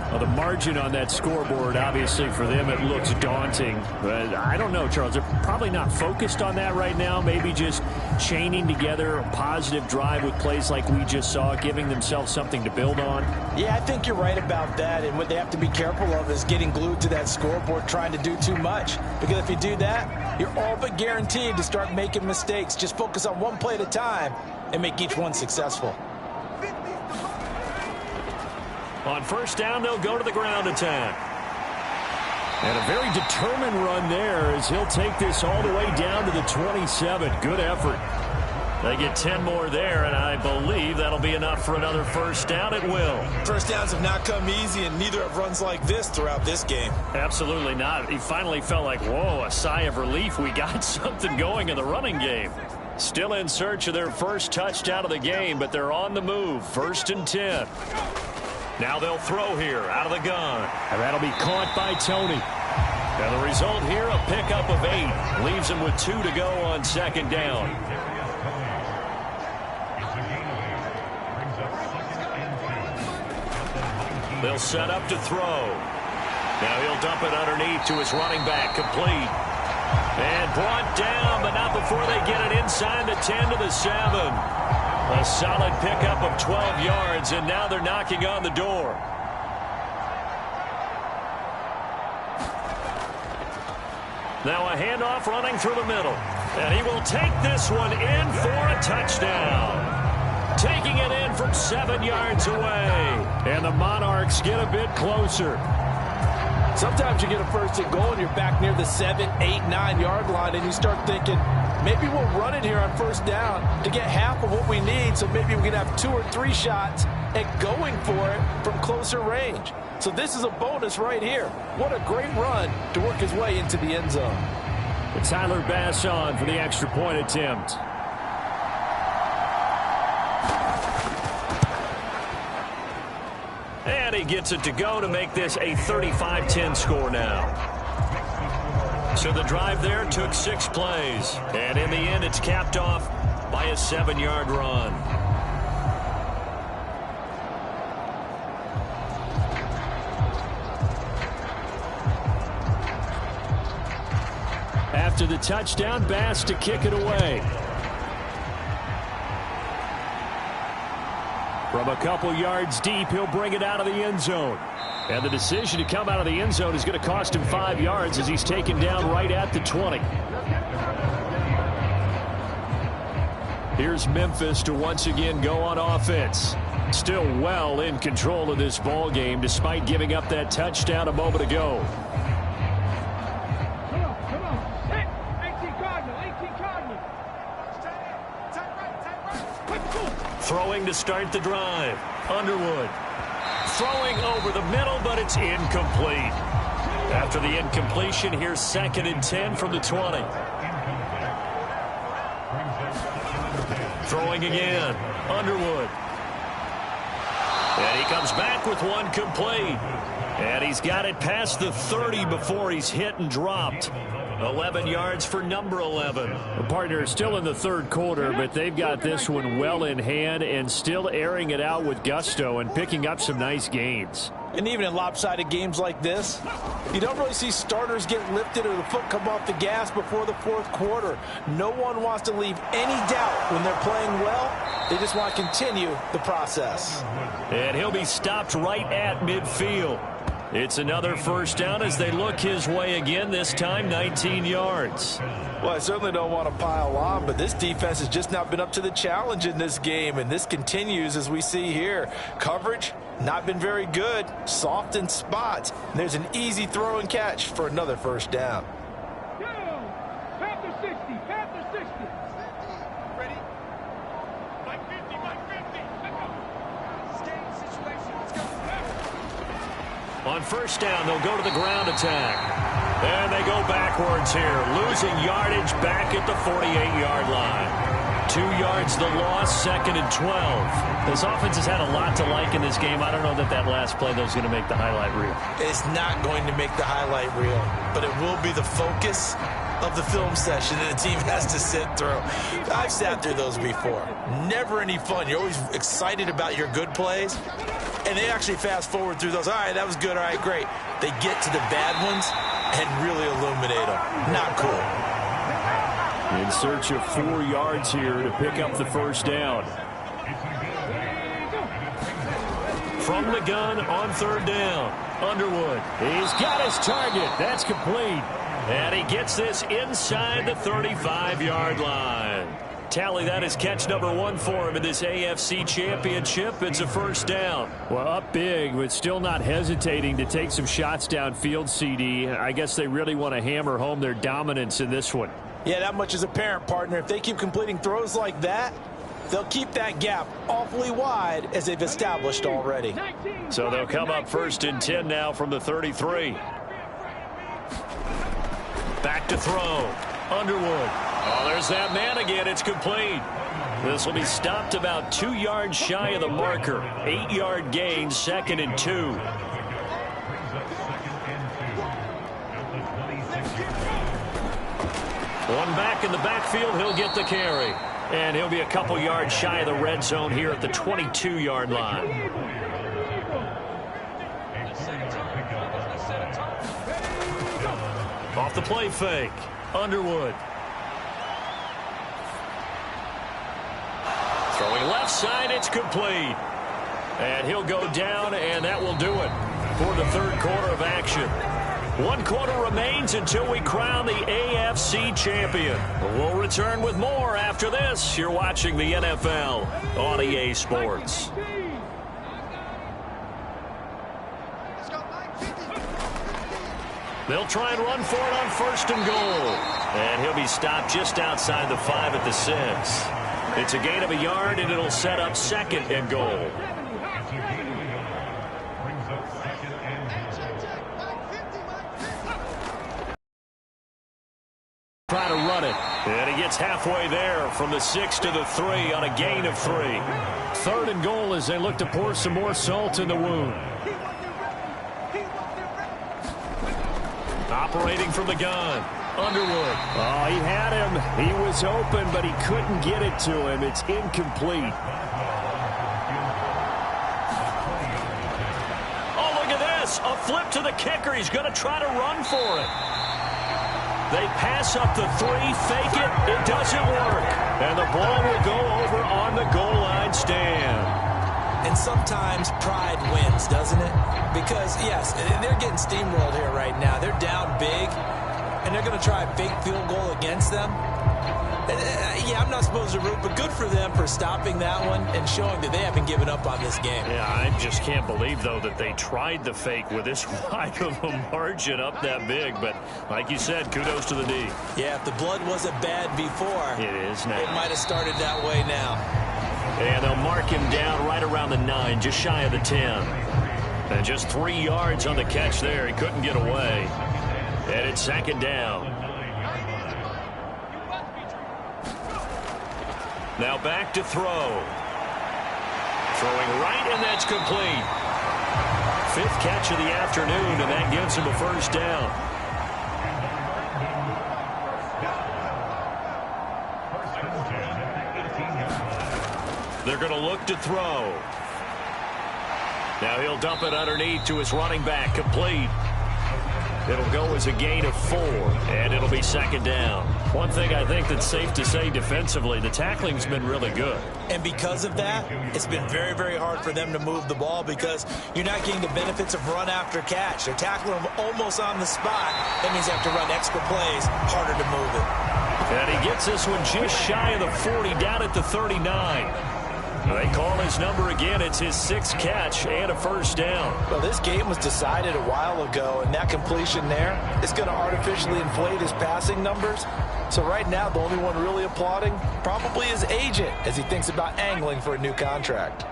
Speaker 5: Well, the margin on that scoreboard, obviously, for them, it looks daunting. But I don't know, Charles. They're probably not focused on that right now. Maybe just chaining together a positive drive with plays like we just saw, giving themselves something to build on.
Speaker 3: Yeah, I think you're right about that. And what they have to be careful of is getting glued to that scoreboard, trying to do too much. Because if you do that, you're all but guaranteed to start making mistakes. Just focus on one play at a time and make each one successful.
Speaker 5: On first down, they'll go to the ground attack. And a very determined run there as he'll take this all the way down to the 27. Good effort. They get 10 more there, and I believe that'll be enough for another first down. It will.
Speaker 4: First downs have not come easy, and neither have runs like this throughout this game.
Speaker 5: Absolutely not. He finally felt like, whoa, a sigh of relief. We got something going in the running game. Still in search of their first touchdown of the game, but they're on the move. First and 10. Now they'll throw here out of the gun. And that'll be caught by Tony. And the result here, a pickup of 8. Leaves him with 2 to go on second down. They'll set up to throw. Now he'll dump it underneath to his running back, complete. And brought down, but not before they get it inside the 10 to the 7. A solid pickup of 12 yards, and now they're knocking on the door. Now a handoff running through the middle. And he will take this one in for a touchdown. Taking it in from 7 yards away. And the Monarchs get a bit closer.
Speaker 3: Sometimes you get a first and goal and you're back near the 7, 8, 9 yard line, and you start thinking, maybe we'll run it here on first down to get half of what we need, so maybe we can have 2 or 3 shots at going for it from closer range. So this is a bonus right here. What a great run to work his way into the end zone.
Speaker 5: Tyler Bass on for the extra point attempt. And he gets it to go to make this a 35-10 score now. So the drive there took 6 plays. And in the end, it's capped off by a 7-yard run. After the touchdown, Bass to kick it away. From a couple yards deep, he'll bring it out of the end zone. And the decision to come out of the end zone is going to cost him 5 yards as he's taken down right at the 20. Here's Memphis to once again go on offense. Still well in control of this ball game despite giving up that touchdown a moment ago. Throwing to start the drive. Underwood. Throwing over the middle, but it's incomplete. After the incompletion, here's 2nd and 10 from the 20. Throwing again. Underwood. And he comes back with one complete. And he's got it past the 30 before he's hit and dropped. 11 yards for number 11. The partner is still in the third quarter, but they've got this one well in hand and still airing it out with gusto and picking up some nice gains.
Speaker 3: And even in lopsided games like this, you don't really see starters get lifted or the foot come off the gas before the fourth quarter. No one wants to leave any doubt when they're playing well. They just want to continue the process.
Speaker 5: And he'll be stopped right at midfield. It's another first down as they look his way again, this time 19 yards.
Speaker 3: Well, I certainly don't want to pile on, but this defense has just not been up to the challenge in this game, and this continues as we see here. Coverage, not been very good, soft in spots. And there's an easy throw and catch for another first down.
Speaker 7: Panther 60, Panther 60. Ready? Mike 50, Mike 50. Let's go. Game situation, let's go.
Speaker 5: On first down, they'll go to the ground attack. And they go backwards here, losing yardage back at the 48-yard line. 2 yards the loss, 2nd and 12. This offense has had a lot to like in this game. I don't know that that last play, though, is going to make the highlight reel.
Speaker 3: It's not going to make the highlight reel, but it will be the focus of the film session that the team has to sit through. I've sat through those before. Never any fun. You're always excited about your good plays, and they actually fast forward through those. All right, that was good. All right, great. They get to the bad ones and really illuminate them. Not cool.
Speaker 5: In search of 4 yards here to pick up the first down. From the gun on third down. Underwood. He's got his target. That's complete. And he gets this inside the 35-yard line. Tally, that is catch number 1 for him in this AFC Championship. It's a first down.
Speaker 2: Well, up big, but still not hesitating to take some shots downfield, CD. I guess they really want to hammer home their dominance in this one.
Speaker 3: Yeah, that much is apparent, partner. If they keep completing throws like that, they'll keep that gap awfully wide as they've established already.
Speaker 2: So they'll come up first and 10 now from the 33. Back to throw. Underwood. Oh, there's that man again. It's complete. This will be stopped about 2 yards shy of the marker. 8-yard gain, 2nd and 2. One back in the backfield. He'll get the carry. And he'll be a couple yards shy of the red zone here at the 22-yard line. Off the play fake. Underwood. Throwing left side, it's complete. And he'll go down, and that will do it for the third quarter of action. 1 quarter remains until we crown the AFC champion. We'll return with more after this. You're watching the NFL on EA Sports. They'll try and run for it on first and goal. And he'll be stopped just outside the 5 at the 6. It's a gain of a yard, and it'll set up 2nd and goal. Try to run it. And he gets halfway there from the 6 to the 3 on a gain of 3. 3rd and goal as they look to pour some more salt in the wound. Operating from the gun. Underwood. Oh, he had him. He was open, but he couldn't get it to him. It's incomplete. Oh, look at this. A flip to the kicker. He's going to try to run for it. They pass up the 3, fake it. It doesn't work. And the ball will go over on the goal line stand.
Speaker 3: And sometimes pride wins, doesn't it? Because, yes, they're getting steamrolled here right now. They're down big, and they're going to try a fake field goal against them. Yeah, I'm not supposed to root, but good for them for stopping that one and showing that they haven't given up on this game.
Speaker 2: Yeah, I just can't believe, though, that they tried the fake with this wide of a margin up that big. But like you said, kudos to the D.
Speaker 3: Yeah, if the blood wasn't bad before,
Speaker 2: it is now.
Speaker 3: It might have started that way now.
Speaker 2: And they'll mark him down right around the 9, just shy of the 10. And just 3 yards on the catch there. He couldn't get away. And it's 2nd down. Now back to throw. Throwing right, and that's complete. 5th catch of the afternoon, and that gives him a first down. They're going to look to throw. Now he'll dump it underneath to his running back, complete. It'll go as a gain of 4, and it'll be 2nd down. One thing I think that's safe to say defensively, the tackling's been really good.
Speaker 3: And because of that, it's been very, very hard for them to move the ball because you're not getting the benefits of run after catch. They're tackling them almost on the spot. That means they have to run extra plays, harder to move it.
Speaker 2: And he gets this one just shy of the 40, down at the 39. They call his number again. It's his 6th catch and a first down.
Speaker 3: Well, this game was decided a while ago, and that completion there is going to artificially inflate his passing numbers. So right now, the only one really applauding probably his agent as he thinks about angling for a new contract.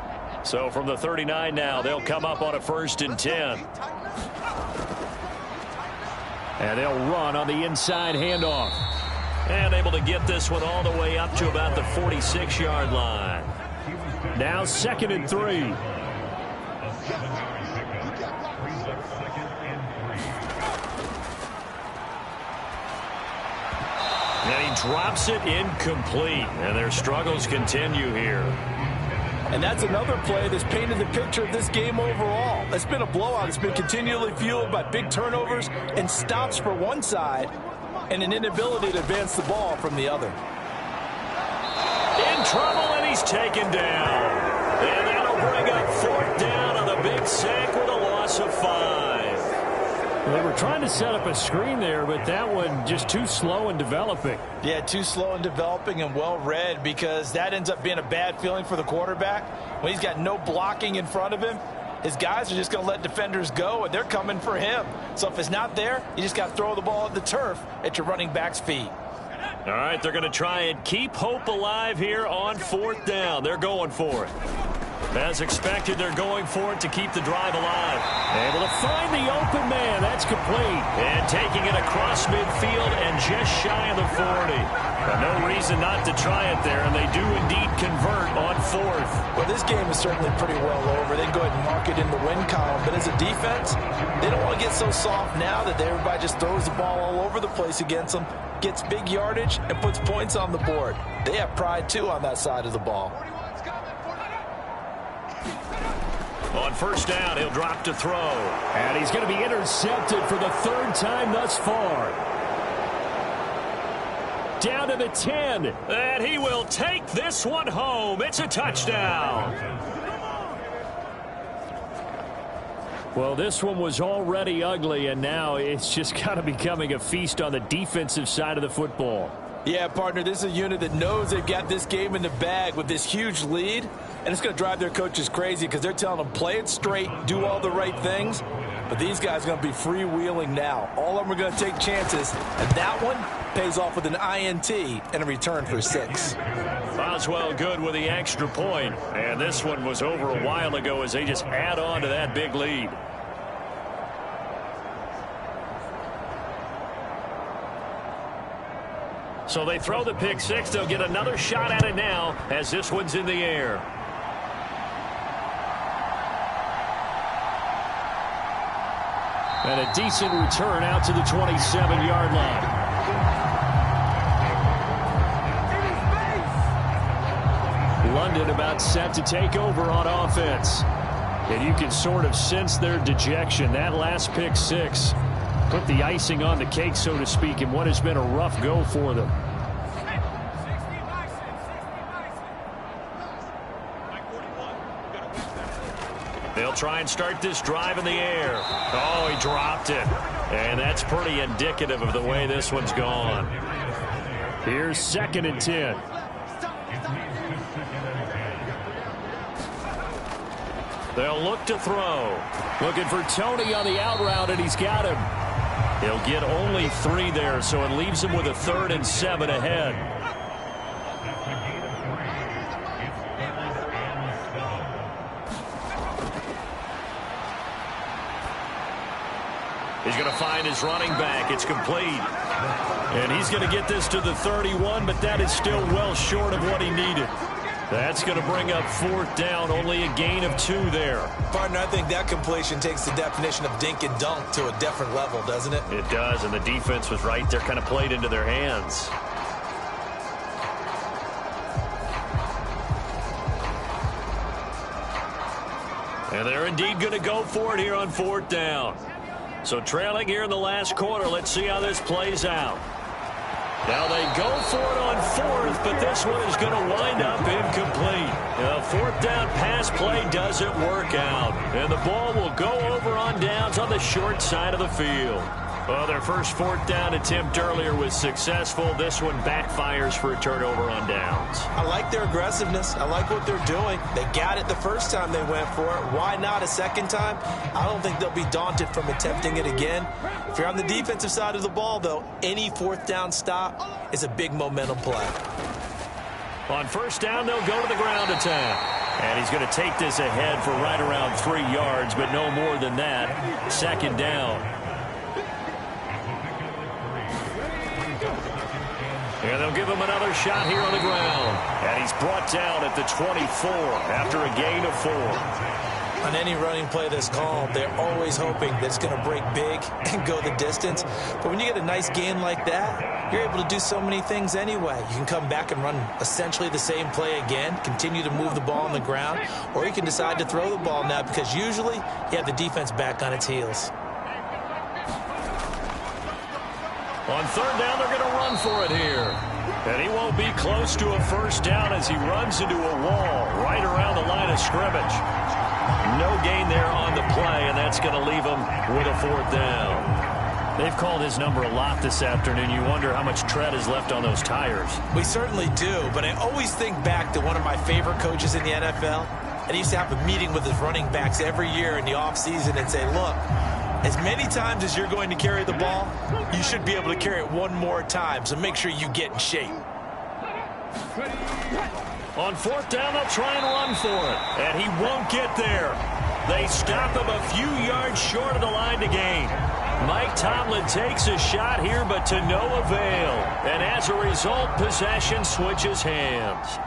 Speaker 2: So from the 39 now, they'll come up on a 1st and 10. And they'll run on the inside handoff. And able to get this one all the way up to about the 46-yard line. Now 2nd and 3. And he drops it incomplete. And their struggles continue here.
Speaker 3: And that's another play that's painted the picture of this game overall. It's been a blowout. It's been continually fueled by big turnovers and stops for one side and an inability to advance the ball from the other.
Speaker 2: In trouble, and he's taken down. And that'll bring up 4th down on the big sack with a loss of 5.
Speaker 5: They were trying to set up a screen there, but that one just too slow in developing.
Speaker 3: Yeah, too slow in developing and well read, because that ends up being a bad feeling for the quarterback. When he's got no blocking in front of him, his guys are just going to let defenders go, and they're coming for him. So if it's not there, you just got to throw the ball at the turf at your running back's feet.
Speaker 2: All right, they're going to try and keep hope alive here on 4th down. They're going for it. As expected, they're going for it to keep the drive alive. Able to find the open man. That's complete. And taking it across midfield and just shy of the 40. No reason not to try it there, and they do indeed convert on 4th.
Speaker 3: Well, this game is certainly pretty well over. They can go ahead and mark it in the win column. But as a defense, they don't want to get so soft now that everybody just throws the ball all over the place against them, gets big yardage, and puts points on the board. They have pride, too, on that side of the ball.
Speaker 2: On 1st down, he'll drop to throw.
Speaker 5: And he's going to be intercepted for the 3rd time thus far. Down to the 10.
Speaker 2: And he will take this one home. It's a touchdown.
Speaker 5: Well, this one was already ugly, and now it's just kind of becoming a feast on the defensive side of the football.
Speaker 3: Yeah, partner, this is a unit that knows they've got this game in the bag with this huge lead, and it's going to drive their coaches crazy because they're telling them play it straight, do all the right things, but these guys are going to be freewheeling now. All of them are going to take chances, and that one pays off with an INT and a return for 6.
Speaker 2: Boswell good with the extra point, and this one was over a while ago as they just add on to that big lead. So they throw the pick 6. They'll get another shot at it now as this one's in the air.
Speaker 5: And a decent return out to the 27-yard line. London about set to take over on offense. And you can sort of sense their dejection. That last pick 6 put the icing on the cake, so to speak, in what has been a rough go for them.
Speaker 2: They'll try and start this drive in the air. Oh, he dropped it. And that's pretty indicative of the way this one's gone.
Speaker 5: Here's 2nd and 10.
Speaker 2: They'll look to throw.
Speaker 5: Looking for Tony on the out route, and he's got him.
Speaker 2: He'll get only 3 there, so it leaves him with a 3rd and 7 ahead. He's going to find his running back. It's complete. And he's going to get this to the 31, but that is still well short of what he needed. That's going to bring up 4th down, only a gain of 2 there.
Speaker 4: Partner, I think that completion takes the definition of dink and dunk to a different level, doesn't it?
Speaker 2: It does, and the defense was right there, kind of played into their hands. And they're indeed going to go for it here on 4th down. So trailing here in the last quarter, let's see how this plays out. Now they go for it on 4th, but this one is going to wind up incomplete. The 4th down pass play doesn't work out. And the ball will go over on downs on the short side of the field. Well, their first 4th down attempt earlier was successful. This one backfires for a turnover on downs.
Speaker 3: I like their aggressiveness. I like what they're doing. They got it the first time they went for it. Why not a second time? I don't think they'll be daunted from attempting it again. If you're on the defensive side of the ball, though, any 4th down stop is a big momentum play.
Speaker 2: On 1st down, they'll go to the ground attack. And he's going to take this ahead for right around 3 yards, but no more than that. 2nd down. And they'll give him another shot here on the ground. And he's brought down at the 24 after a gain of 4.
Speaker 3: On any running play that's called, they're always hoping that it's going to break big and go the distance. But when you get a nice gain like that, you're able to do so many things anyway. You can come back and run essentially the same play again, continue to move the ball on the ground, or you can decide to throw the ball now because usually you have the defense back on its heels.
Speaker 5: On third down, they're going to run for it here. And he won't be close to a first down as he runs into a wall right around the line of scrimmage. No gain there on the play, and that's going to leave him with a fourth down. They've called his number a lot this afternoon. You wonder how much tread is left on those tires.
Speaker 3: We certainly do, but I always think back to one of my favorite coaches in the NFL. And he used to have a meeting with his running backs every year in the offseason and say, look, as many times as you're going to carry the ball, you should be able to carry it one more time, so make sure you get in shape.
Speaker 5: On fourth down, they'll try and run for it, and he won't get there. They stop him a few yards short of the line to gain. Mike Tomlin takes a shot here, but to no avail. And as a result, possession switches hands.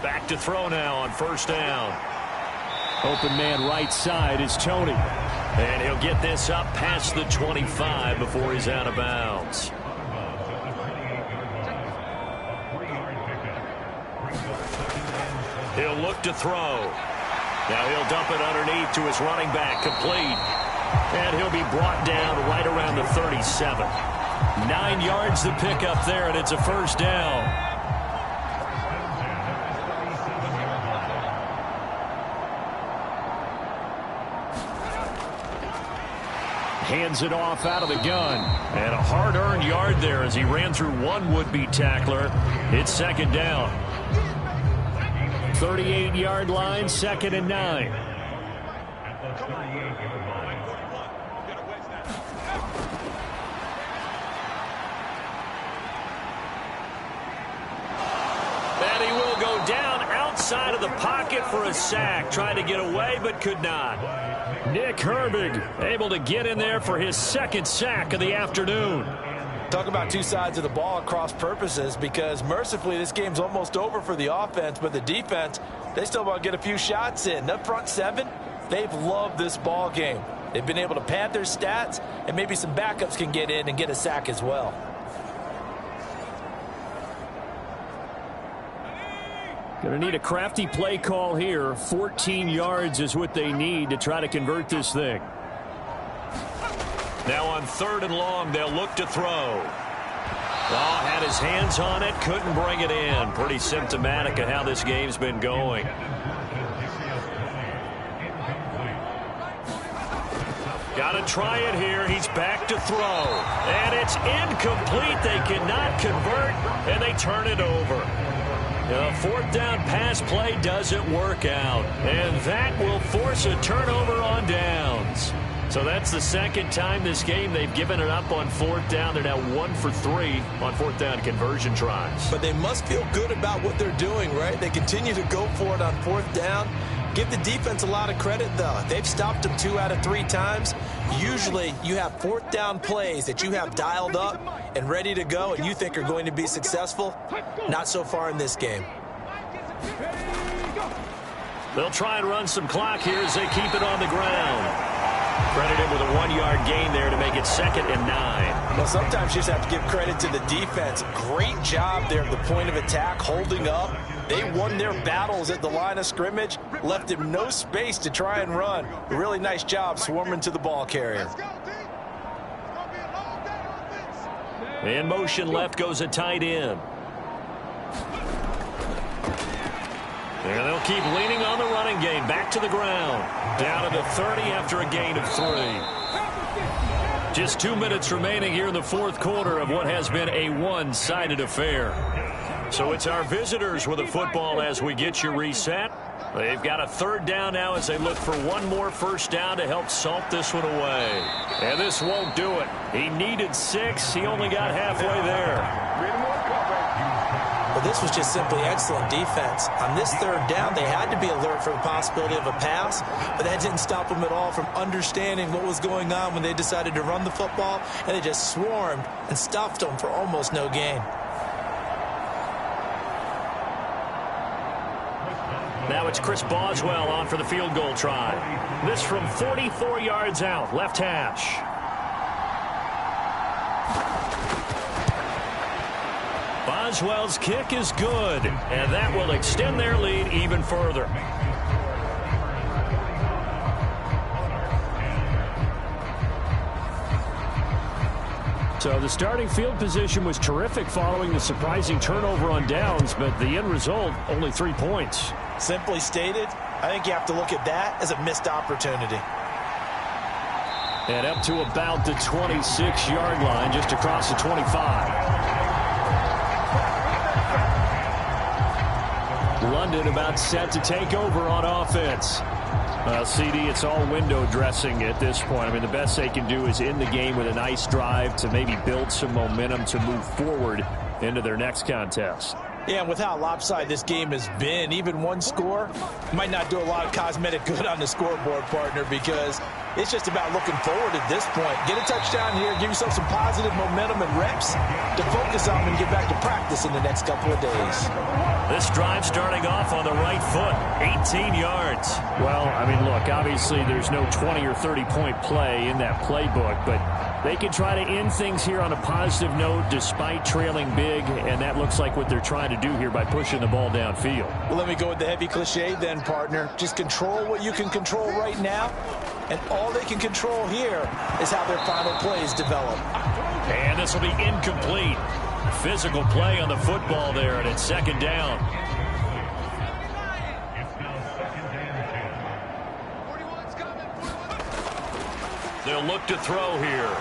Speaker 5: Back to throw now on first down. Open man right side is Tony. And he'll get this up past the 25 before he's out of bounds. He'll look to throw. Now he'll dump it underneath to his running back, complete. And he'll be brought down right around the 37. 9 yards to pick up there, and it's a first down. Hands it off out of the gun. And a hard-earned yard there as he ran through one would-be tackler. It's second down. 38-yard line, 2nd and 9. And he will go down outside of the pocket for a sack. Tried to get away, but could not. Nick Herbig able to get in there for his second sack of the afternoon.
Speaker 3: Talk about two sides of the ball at cross purposes, because mercifully this game's almost over for the offense, but the defense, they still want to get a few shots in. That front seven, they've loved this ball game. They've been able to pad their stats, and maybe some backups can get in and get a sack as well.
Speaker 5: Going to need a crafty play call here. 14 yards is what they need to try to convert this thing. Now on third and long, they'll look to throw. Oh, had his hands on it, couldn't bring it in. Pretty symptomatic of how this game's been going. Got to try it here. He's back to throw. And it's incomplete. They cannot convert, and they turn it over. The fourth down pass play doesn't work out. And that will force a turnover on downs. So that's the second time this game they've given it up on fourth down. They're now 1 for 3 on fourth down conversion tries.
Speaker 3: But they must feel good about what they're doing, right? They continue to go for it on fourth down. Give the defense a lot of credit, though. They've stopped them 2 out of 3 times. Usually you have fourth down plays that you have dialed up and ready to go and you think are going to be successful. Not so far in this game.
Speaker 5: They'll try and run some clock here as they keep it on the ground. Credited with a 1-yard gain there to make it 2nd and 9.
Speaker 3: Well, sometimes you just have to give credit to the defense. Great job there at the point of attack, holding up. They won their battles at the line of scrimmage, left him no space to try and run. A really nice job swarming to the ball carrier.
Speaker 5: In motion left goes a tight end. And they'll keep leaning on the running game. Back to the ground. Down to the 30 after a gain of 3. Just 2 minutes remaining here in the fourth quarter of what has been a one-sided affair. So it's our visitors with the football as we get you reset. They've got a third down now as they look for one more first down to help salt this one away. And this won't do it. He needed 6. He only got halfway there.
Speaker 3: Well, this was just simply excellent defense. On this third down, they had to be alert for the possibility of a pass, but that didn't stop them at all from understanding what was going on when they decided to run the football, and they just swarmed and stuffed them for almost no gain.
Speaker 5: Now it's Chris Boswell on for the field goal try. This from 44 yards out, left hash. Boswell's kick is good, and that will extend their lead even further. So the starting field position was terrific following the surprising turnover on downs, but the end result, only 3 points.
Speaker 3: Simply stated, I think you have to look at that as a missed opportunity.
Speaker 5: And up to about the 26-yard line, just across the 25. London about set to take over on offense. CD, it's all window dressing at this point. I mean, the best they can do is end the game with a nice drive to maybe build some momentum to move forward into their next contest.
Speaker 3: Yeah, and with how lopsided this game has been, even one score might not do a lot of cosmetic good on the scoreboard, partner, because it's just about looking forward at this point. Get a touchdown here, give yourself some positive momentum and reps to focus on and get back to practice in the next couple of days.
Speaker 5: This drive starting off on the right foot, 18 yards. Well, I mean, look, obviously there's no 20 or 30-point play in that playbook, but they can try to end things here on a positive note despite trailing big, and that looks like what they're trying to do here by pushing the ball downfield.
Speaker 3: Well, let me go with the heavy cliche then, partner. Just control what you can control right now, and all they can control here is how their final plays develop.
Speaker 5: And this will be incomplete. Physical play on the football there, and it's second down. They'll look to throw here.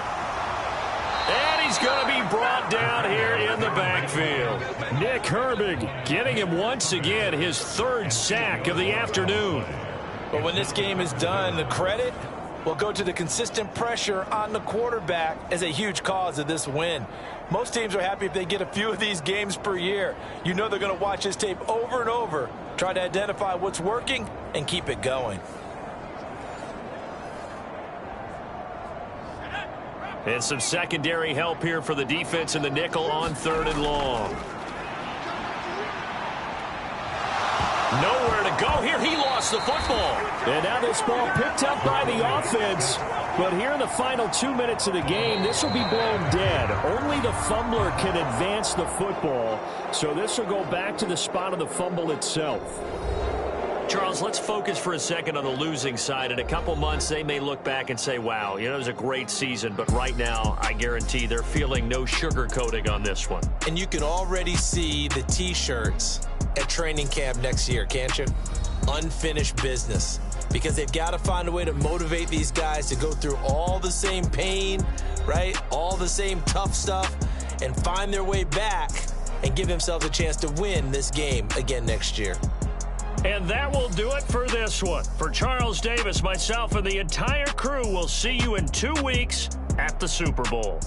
Speaker 5: And he's going to be brought down here in the backfield. Nick Herbig getting him once again his third sack of the afternoon.
Speaker 3: But when this game is done, the credit will go to the consistent pressure on the quarterback as a huge cause of this win. Most teams are happy if they get a few of these games per year. You know they're going to watch this tape over and over, try to identify what's working, and keep it going.
Speaker 5: And some secondary help here for the defense in the nickel on 3rd and long. Nowhere to go here. He lost the football. And now this ball picked up by the offense. But here in the final 2 minutes of the game, this will be blown dead. Only the fumbler can advance the football. So this will go back to the spot of the fumble itself. Charles, let's focus for a second on the losing side. In a couple months, they may look back and say, wow, you know, it was a great season. But right now, I guarantee they're feeling no sugarcoating on this one.
Speaker 3: And you can already see the T-shirts at training camp next year, can't you? Unfinished business. Because they've got to find a way to motivate these guys to go through all the same pain, right? All the same tough stuff, and find their way back and give themselves a chance to win this game again next year.
Speaker 5: And that will do it for this one. For Charles Davis, myself, and the entire crew, we'll see you in 2 weeks at the Super Bowl.